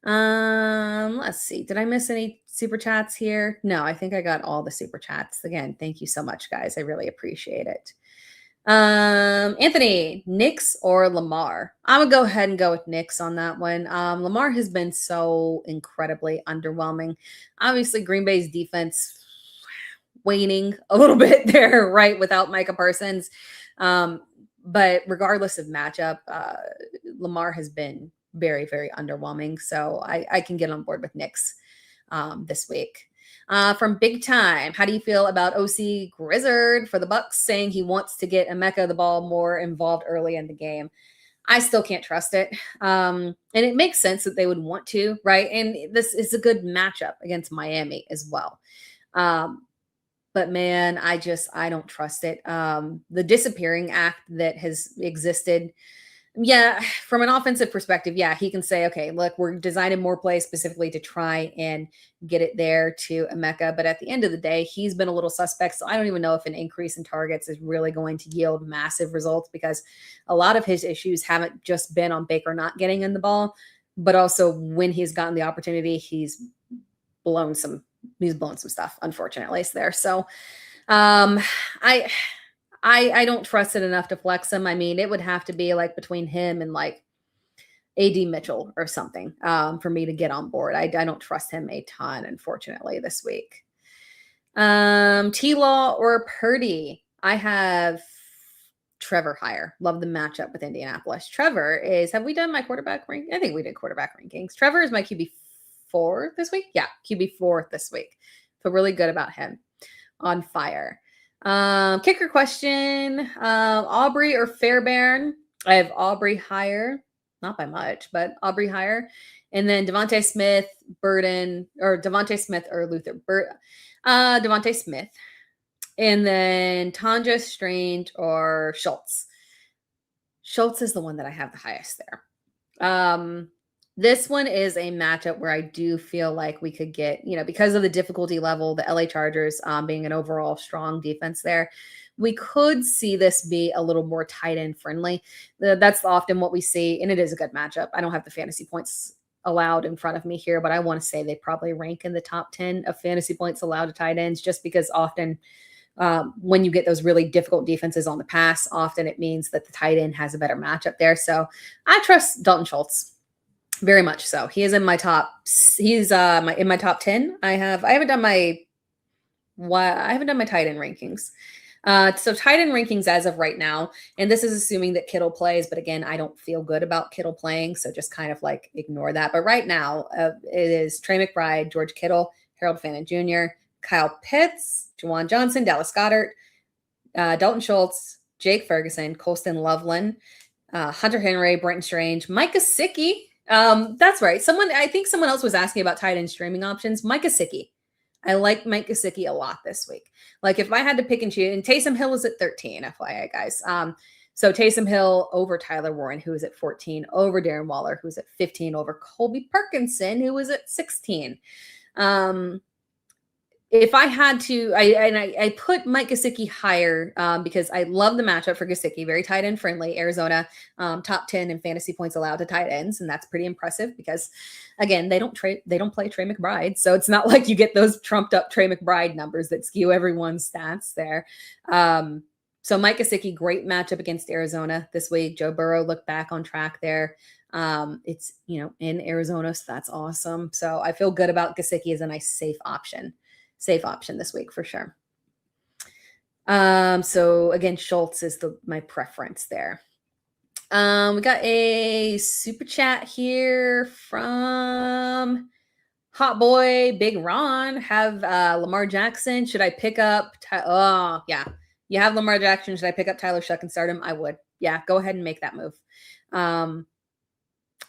Let's see. Did I miss any super chats here? No, I think I got all the super chats. Again, thank you so much, guys. I really appreciate it. Anthony, Knicks or Lamar? I'm gonna go ahead and go with Knicks on that one. Lamar has been so incredibly underwhelming. Obviously, Green Bay's defense waning a little bit there, right, without Micah Parsons. But regardless of matchup, Lamar has been very, very underwhelming. So I can get on board with Knicks this week. From Big Time, how do you feel about OC Grizzard for the Bucks saying he wants to get Emeka the ball more involved early in the game? I still can't trust it. And it makes sense that they would want to, right? And this is a good matchup against Miami as well. But man, I don't trust it. The disappearing act that has existed. Yeah, from an offensive perspective, yeah, he can say, okay, look, we're designing more plays specifically to try and get it there to Emeka. But at the end of the day, he's been a little suspect. So I don't even know if an increase in targets is really going to yield massive results because a lot of his issues haven't just been on Baker not getting in the ball, but also when he's gotten the opportunity, he's blown some stuff, unfortunately, there. So I don't trust it enough to flex him. I mean, it would have to be between him and AD Mitchell or something for me to get on board. I don't trust him a ton, unfortunately, this week. T-Law or Purdy? I have Trevor higher. Love the matchup with Indianapolis. Trevor is, have we done my quarterback rank? I think we did quarterback rankings. Trevor is my QB4 this week. Yeah, QB4 this week. Feel really good about him. On fire. Kicker question, Aubrey or Fairbairn? I have Aubrey higher, not by much, but Aubrey higher. And then Devontae Smith or Luther. Devontae Smith. And then Tanja Strange or Schultz. Schultz is the one that I have the highest there. This one is a matchup where I do feel like we could get, because of the difficulty level, the LA Chargers being an overall strong defense there, we could see this be a little more tight end friendly. That's often what we see, and it is a good matchup. I don't have the fantasy points allowed in front of me here, but I want to say they probably rank in the top 10 of fantasy points allowed to tight ends, just because often when you get those really difficult defenses on the pass, often it means that the tight end has a better matchup there. So I trust Dalton Schultz very much. So he is in my top. He's in my top 10. I haven't done my tight end rankings. So tight end rankings as of right now, and this is assuming that Kittle plays, but again, I don't feel good about Kittle playing, so just kind of like ignore that. But right now, it is Trey McBride, George Kittle, Harold Fannin Jr., Kyle Pitts, Juwan Johnson, Dallas Goedert, Dalton Schultz, Jake Ferguson, Colston Loveland, Hunter Henry, Brenton Strange, Mike Gesicki. That's right. I think someone else was asking about tight end streaming options. Mike Gesicki. I like Mike Gesicki a lot this week. Like if I had to pick and choose, and Taysom Hill is at 13, FYI, guys. So Taysom Hill over Tyler Warren, who is at 14, over Darren Waller, who's at 15, over Colby Parkinson, who is at 16. If I had to, I put Mike Gesicki higher because I love the matchup for Gesicki, very tight end friendly. Arizona, top 10 in fantasy points allowed to tight ends, and that's pretty impressive because, again, they don't play Trey McBride, so it's not like you get those trumped up Trey McBride numbers that skew everyone's stats there. So Mike Gesicki, great matchup against Arizona this week. Joe Burrow looked back on track there. It's in Arizona, so that's awesome. So I feel good about Gesicki as a nice safe option this week for sure. So again, Schultz is my preference there. We got a super chat here from Hot Boy Big Ron. Have Lamar Jackson. Should I pick up? Oh yeah, you have Lamar Jackson. Should I pick up Tyler Shuck and start him? I would. Yeah, go ahead and make that move.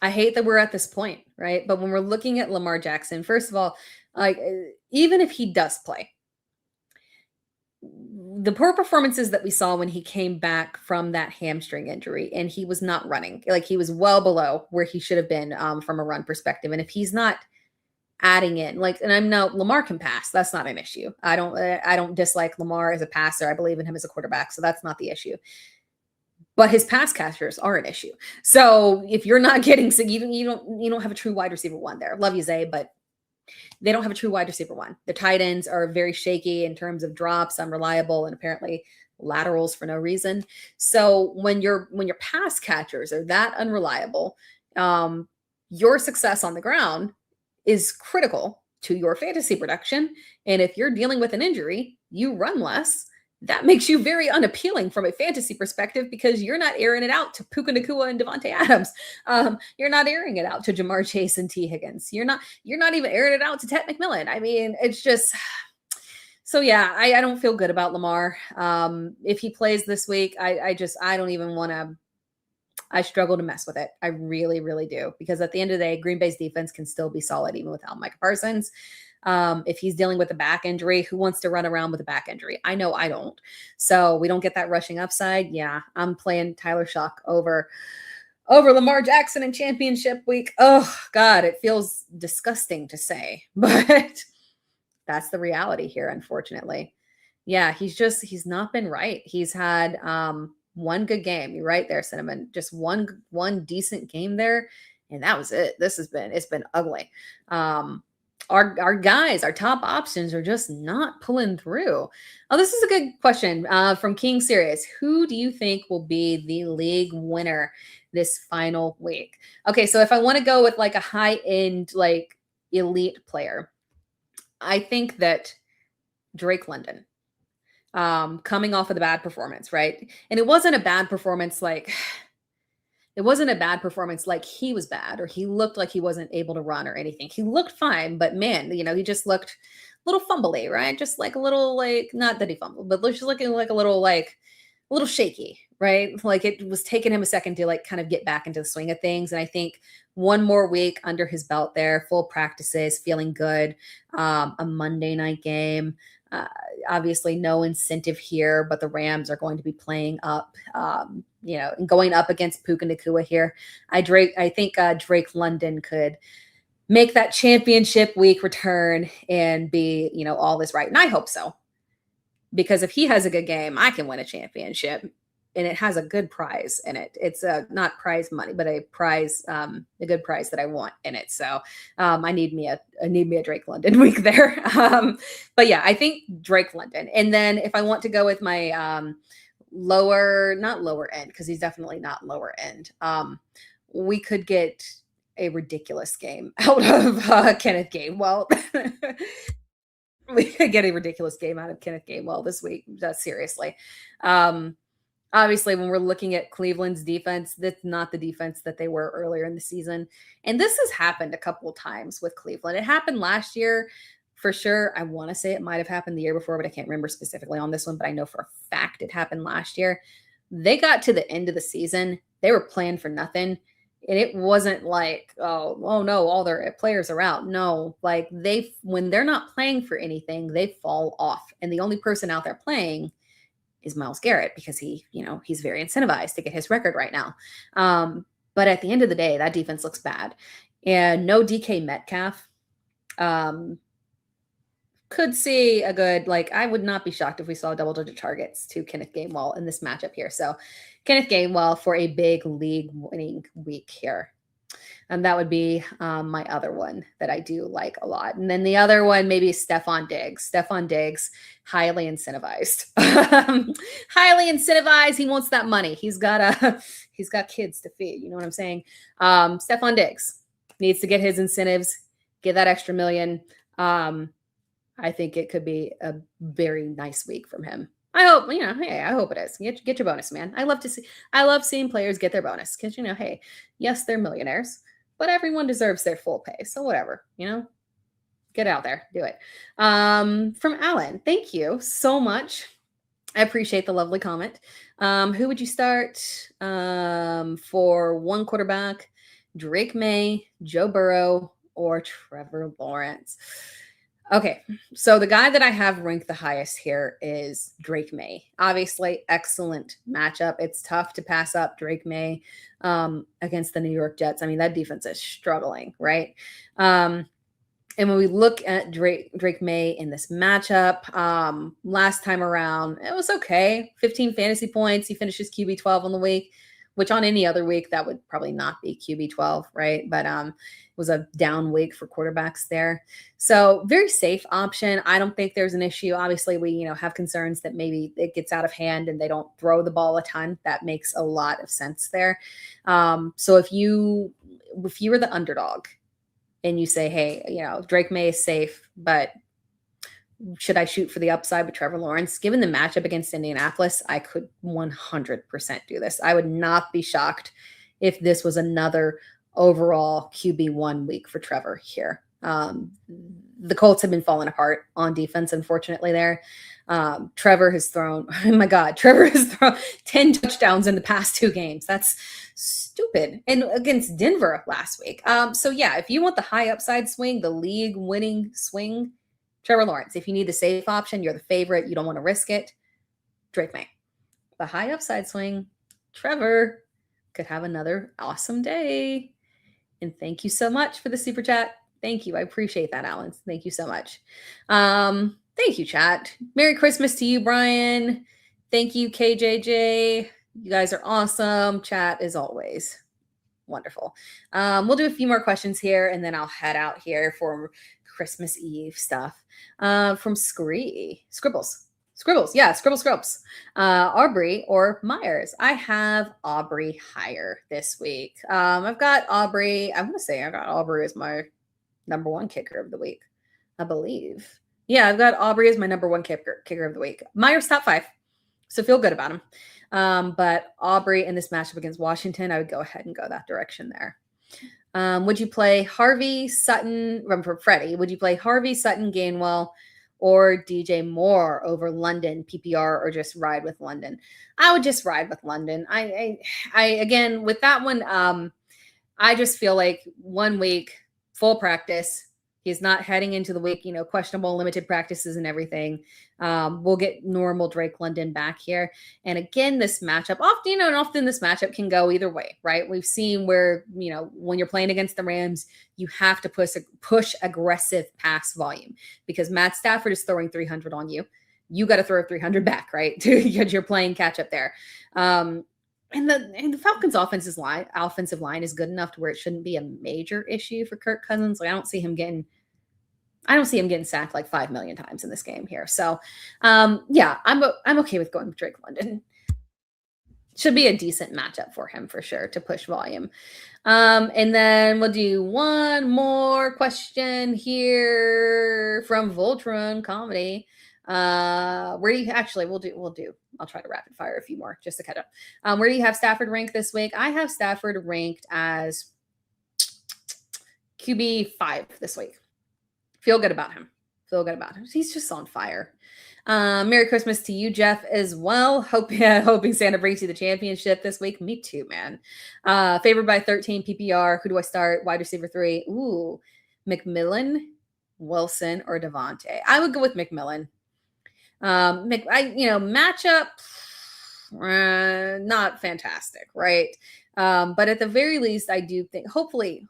I hate that we're at this point, right? But when we're looking at Lamar Jackson, first of all, like even if he does play, the poor performances that we saw when he came back from that hamstring injury and he was not running, like he was well below where he should have been from a run perspective. And if he's not adding in, like, and I'm now Lamar can pass, that's not an issue. I don't dislike Lamar as a passer. I believe in him as a quarterback, so that's not the issue. But his pass catchers are an issue. So if you're not getting, so you don't have a true wide receiver one there. Love you, Zay, but they don't have a true wide receiver one. The tight ends are very shaky in terms of drops, unreliable, and apparently laterals for no reason. So when your pass catchers are that unreliable, your success on the ground is critical to your fantasy production. And if you're dealing with an injury, you run less. That makes you very unappealing from a fantasy perspective because you're not airing it out to Puka Nacua and Devontae Adams. You're not airing it out to Jamar Chase and T. Higgins. You're not even airing it out to Ted McMillan. I mean, it's just so yeah. I don't feel good about Lamar. If he plays this week, I don't even want to. I struggle to mess with it. I really, really do because at the end of the day, Green Bay's defense can still be solid even without Micah Parsons. If he's dealing with a back injury, who wants to run around with a back injury? I know I don't. So we don't get that rushing upside. Yeah, I'm playing Tyler Shuck over Lamar Jackson in championship week. Oh, God, it feels disgusting to say, but that's the reality here, unfortunately. Yeah, he's not been right. He's had one good game. You're right there, Cinnamon. Just one decent game there, and that was it. It's been ugly. Our guys, our top options are just not pulling through. Oh, this is a good question from King Sirius. Who do you think will be the league winner this final week? Okay, so if I want to go with like a high-end, like elite player, I think that Drake London, coming off of the bad performance, right? And it wasn't a bad performance like he was bad or he looked like he wasn't able to run or anything. He looked fine, but man, he just looked a little fumbly, right? Just like a little, like, not that he fumbled, but just looking like a little shaky, right? Like it was taking him a second to like kind of get back into the swing of things. And I think one more week under his belt there, full practices, feeling good, a Monday night game. Obviously no incentive here, but the Rams are going to be playing up, and going up against Puka Nacua here. I think Drake London could make that championship week return and be, all is right. And I hope so, because if he has a good game, I can win a championship. and it has a good prize in it. It's not prize money, but a prize, a good prize that I want in it. So I need me a Drake London week there. But yeah, I think Drake London. And then if I want to go with my not lower end, because he's definitely not lower end, we could get a ridiculous game out of Kenneth Gainwell. We could get a ridiculous game out of Kenneth Gainwell this week. Seriously. Obviously, when we're looking at Cleveland's defense, that's not the defense that they were earlier in the season. And this has happened a couple of times with Cleveland. It happened last year for sure. I want to say it might have happened the year before, but I can't remember specifically on this one. But I know for a fact it happened last year. They got to the end of the season. They were playing for nothing. And it wasn't like, oh no, all their players are out. No, like when they're not playing for anything, they fall off. And the only person out there playing is Myles Garrett, because he's very incentivized to get his record right now. But at the end of the day, that defense looks bad. And no DK Metcalf. Could see a good, I would not be shocked if we saw double-digit targets to Kenneth Gainwell in this matchup here. So Kenneth Gainwell for a big league-winning week here. And that would be my other one that I do like a lot. And then the other one maybe is Stephon Diggs. Stephon Diggs, highly incentivized. Highly incentivized. He wants that money. He's got kids to feed. You know what I'm saying? Stephon Diggs needs to get his incentives, get that extra million. I think it could be a very nice week from him. I hope, hey, I hope it is. Get your bonus, man. I love seeing players get their bonus because, hey, yes, they're millionaires, but everyone deserves their full pay. So whatever, get out there, do it. From Alan, thank you so much. I appreciate the lovely comment. Who would you start for one quarterback? Drake May, Joe Burrow, or Trevor Lawrence? Okay, so the guy that I have ranked the highest here is Drake May. Obviously, excellent matchup. It's tough to pass up Drake May against the New York Jets. I mean, that defense is struggling, right? And when we look at Drake May in this matchup, last time around, it was okay. 15 fantasy points. He finishes QB 12 on the week, which on any other week, that would probably not be QB 12, right? But it was a down week for quarterbacks there. So very safe option. I don't think there's an issue. Obviously, we have concerns that maybe it gets out of hand and they don't throw the ball a ton. That makes a lot of sense there. So if you were the underdog and you say, hey, Drake May is safe, but should I shoot for the upside with Trevor Lawrence? Given the matchup against Indianapolis, I could 100% do this. I would not be shocked if this was another overall QB1 week for Trevor here. The Colts have been falling apart on defense, unfortunately, there. Trevor has thrown 10 touchdowns in the past 2 games. That's stupid. And against Denver last week. So yeah, if you want the high upside swing, the league winning swing, Trevor Lawrence. If you need the safe option, you're the favorite, you don't want to risk it, Drake May. The high upside swing, Trevor could have another awesome day. And thank you so much for the super chat. Thank you. I appreciate that, Alan. Thank you so much. Thank you, chat. Merry Christmas to you, Brian. Thank you, KJJ. You guys are awesome. Chat as always. Wonderful. We'll do a few more questions here, and then I'll head out here for Christmas Eve stuff. From Scribbles. Yeah, Scribbles. Aubrey or Myers? I have Aubrey higher this week. I've got Aubrey. I want to say I got Aubrey as my number 1 kicker of the week, I believe. Yeah, I've got Aubrey as my number 1 kicker of the week. Myers top 5, so feel good about him. But Aubrey in this matchup against Washington, I would go ahead and go that direction there. Would you play Harvey, Sutton, from Freddie? Would you play Harvey, Sutton, Gainwell, or DJ Moore over London, PPR, or just ride with London? I would just ride with London. I again, with that one, I just feel like 1 week, full practice. He's not heading into the week, questionable, limited practices and everything. We'll get normal Drake London back here. And again, this matchup, often this matchup can go either way, right? We've seen where, when you're playing against the Rams, you have to push aggressive pass volume because Matt Stafford is throwing 300 on you. you got to throw 300 back, right? Because you're playing catch up there. And the Falcons' offensive line is good enough to where it shouldn't be a major issue for Kirk Cousins. Like I don't see him getting sacked like 5 million times in this game here. So, yeah, I'm okay with going with Drake London. Should be a decent matchup for him for sure to push volume. And then we'll do one more question here from Voltron Comedy. Where do you actually we'll do I'll try to rapid fire a few more just to catch up. Where do you have Stafford ranked this week? I have Stafford ranked as QB5 this week. Feel good about him. He's just on fire. Merry Christmas to you, Jeff, as well. Hoping Santa brings you the championship this week. Me too, man. Favored by 13 PPR. Who do I start? Wide receiver 3. Ooh, McMillan, Wilson, or Devontae. I would go with McMillan. Matchup, not fantastic, right? But at the very least, I do think hopefully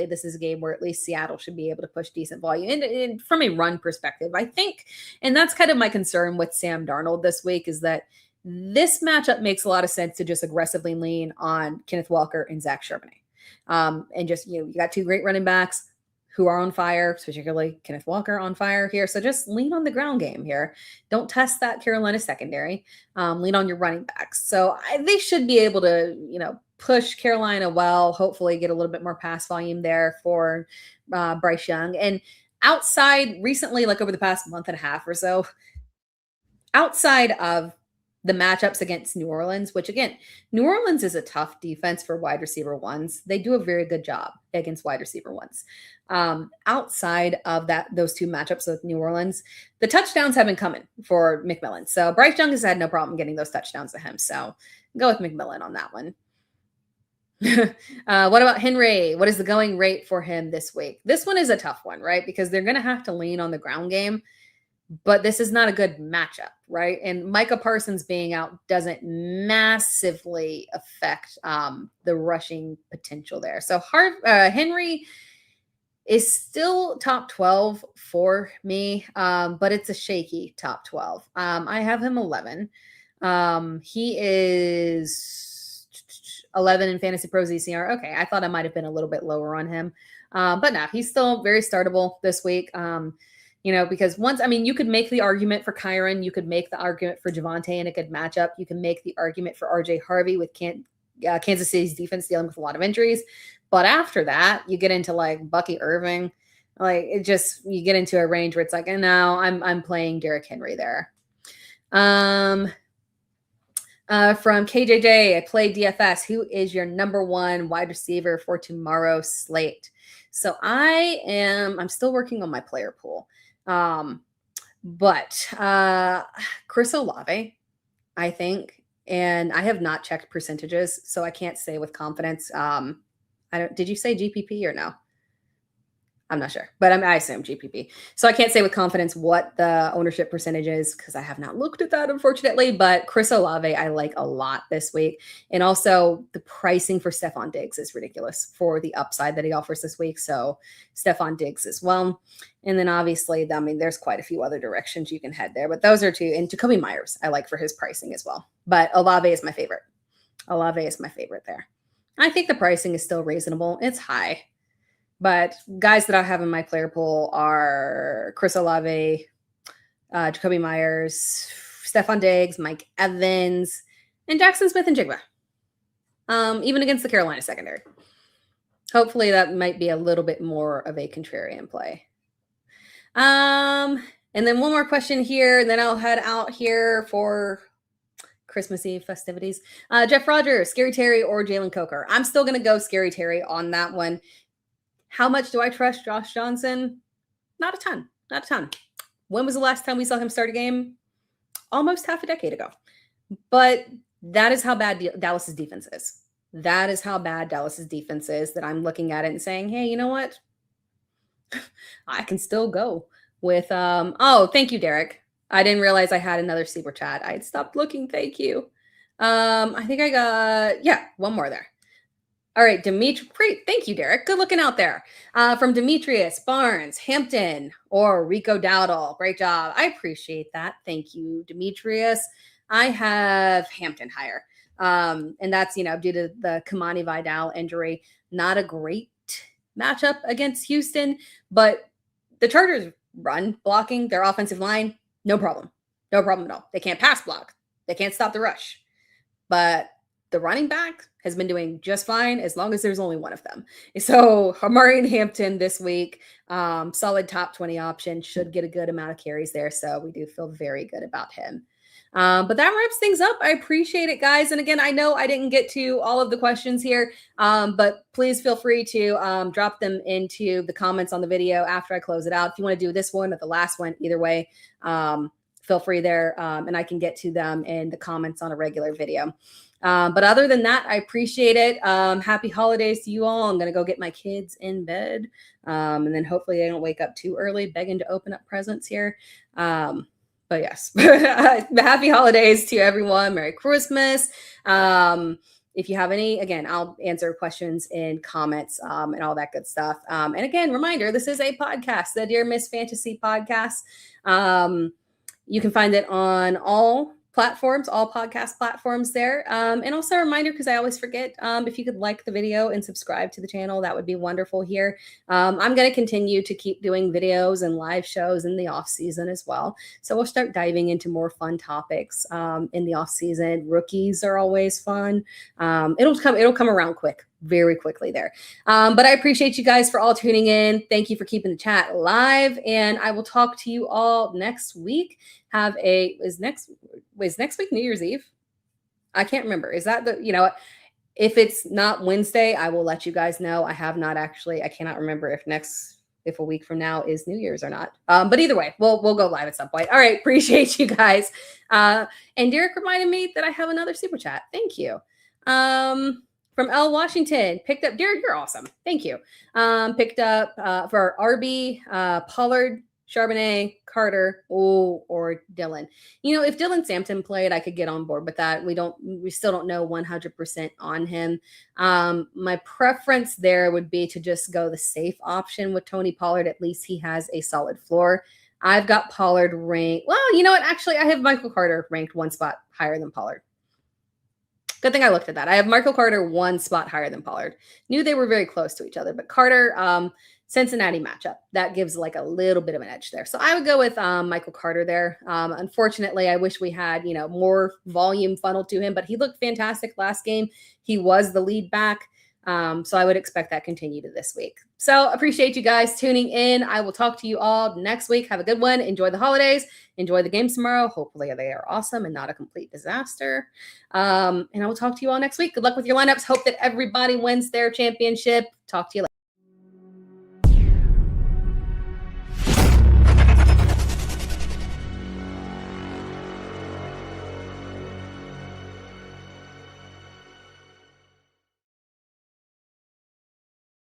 this is a game where at least Seattle should be able to push decent volume. And from a run perspective, I think, and that's kind of my concern with Sam Darnold this week, is that this matchup makes a lot of sense to just aggressively lean on Kenneth Walker and Zach Charbonnet. And just, you got two great running backs who are on fire, particularly Kenneth Walker on fire here. So just lean on the ground game here. Don't test that Carolina secondary. Lean on your running backs. So they should be able to, push Carolina well, hopefully get a little bit more pass volume there for Bryce Young. And outside recently, like over the past month and a half or so, outside of the matchups against New Orleans, which again, New Orleans is a tough defense for wide receiver ones. They do a very good job against wide receiver ones. Outside of those two matchups with New Orleans, the touchdowns have been coming for McMillan. So Bryce Young has had no problem getting those touchdowns to him. So go with McMillan on that one. What about Henry? What is the going rate for him this week? This one is a tough one, right? Because they're going to have to lean on the ground game. But this is not a good matchup, right? And Micah Parsons being out doesn't massively affect the rushing potential there. So Henry is still top 12 for me, but it's a shaky top 12. I have him 11. He is 11 in Fantasy Pros ECR. Okay, I thought I might have been a little bit lower on him. But no, he's still very startable this week. Because you could make the argument for Kyron. You could make the argument for Javonte in a good matchup. You can make the argument for RJ Harvey with Kansas City's defense dealing with a lot of injuries. But after that, you get into like Bucky Irving. You get into a range where it's like, no, I'm playing Derrick Henry there. From KJJ, I play DFS. Who is your number one wide receiver for tomorrow's slate? So I'm still working on my player pool. But Chris Olave, I think, and I have not checked percentages, so I can't say with confidence. Did you say GPP or no? I'm not sure, but I assume GPP. So I can't say with confidence what the ownership percentage is because I have not looked at that, unfortunately. But Chris Olave, I like a lot this week. And also the pricing for Stephon Diggs is ridiculous for the upside that he offers this week. So Stephon Diggs as well. And then obviously, there's quite a few other directions you can head there. But those are two. And Jacoby Myers, I like for his pricing as well. But Olave is my favorite. There. I think the pricing is still reasonable. It's high. But guys that I have in my player pool are Chris Olave, Jacoby Myers, Stephon Diggs, Mike Evans, and Jackson Smith and Jigba. Even against the Carolina secondary. Hopefully that might be a little bit more of a contrarian play. And then one more question here, and then I'll head out here for Christmas Eve festivities. Jeff Rogers, Scary Terry, or Jalen Coker? I'm still going to go Scary Terry on that one. How much do I trust Josh Johnson? Not a ton. When was the last time we saw him start a game? Almost half a decade ago. But that is how bad Dallas's defense is. That I'm looking at it and saying, hey, you know what? I can still go with, thank you, Derek. I didn't realize I had another super chat. I had stopped looking. Thank you. I think I got, one more there. All right, great. Thank you, Derek. Good looking out there. From Demetrius, Barnes, Hampton, or Rico Dowdle. Great job. I appreciate that. Thank you, Demetrius. I have Hampton higher. And that's, due to the Kamani Vidal injury. Not a great matchup against Houston, but the Chargers run blocking their offensive line, no problem. No problem at all. They can't pass block. They can't stop the rush. But the running back has been doing just fine as long as there's only one of them. So Amari and Hampton this week, solid top 20 option, should get a good amount of carries there. So we do feel very good about him. But that wraps things up. I appreciate it, guys. And again, I know I didn't get to all of the questions here, but please feel free to drop them into the comments on the video after I close it out. If you want to do this one or the last one, either way, feel free there, and I can get to them in the comments on a regular video. But other than that, I appreciate it. Happy holidays to you all. I'm going to go get my kids in bed, and then hopefully they don't wake up too early begging to open up presents here. But yes, happy holidays to everyone. Merry Christmas. If you have any, again, I'll answer questions in comments and all that good stuff. And again, reminder, this is a podcast, the Dear Miss Fantasy podcast. You can find it on all platforms, all podcast platforms there. And also a reminder, because I always forget, if you could like the video and subscribe to the channel, that would be wonderful here. I'm going to continue to keep doing videos and live shows in the off season as well. So we'll start diving into more fun topics in the off season. Rookies are always fun. It'll come around very quickly there. But I appreciate you guys for all tuning in. Thank you for keeping the chat live, and I will talk to you all next week. Is next week New Year's Eve? I can't remember. Is that if it's not Wednesday, I will let you guys know. I cannot remember if a week from now is New Year's or not. But either way, we'll go live at some point. All right. Appreciate you guys. And Derek reminded me that I have another super chat. Thank you. From L. Washington, picked up, Derek, you're awesome. Thank you. Picked up for RB, Pollard, Charbonnet, Carter, or Dylan. If Dylan Sampson played, I could get on board with that. We still don't know 100% on him. My preference there would be to just go the safe option with Tony Pollard. At least he has a solid floor. I've got Pollard ranked. Well, you know what? Actually, I have Michael Carter ranked one spot higher than Pollard. Good thing I looked at that. I have Michael Carter one spot higher than Pollard. Knew they were very close to each other, but Carter, Cincinnati matchup, that gives like a little bit of an edge there. So I would go with Michael Carter there. Unfortunately, I wish we had, more volume funneled to him, but he looked fantastic last game. He was the lead back. So I would expect that continue to this week. So appreciate you guys tuning in. I will talk to you all next week. Have a good one. Enjoy the holidays. Enjoy the games tomorrow. Hopefully they are awesome and not a complete disaster. And I will talk to you all next week. Good luck with your lineups. Hope that everybody wins their championship. Talk to you later.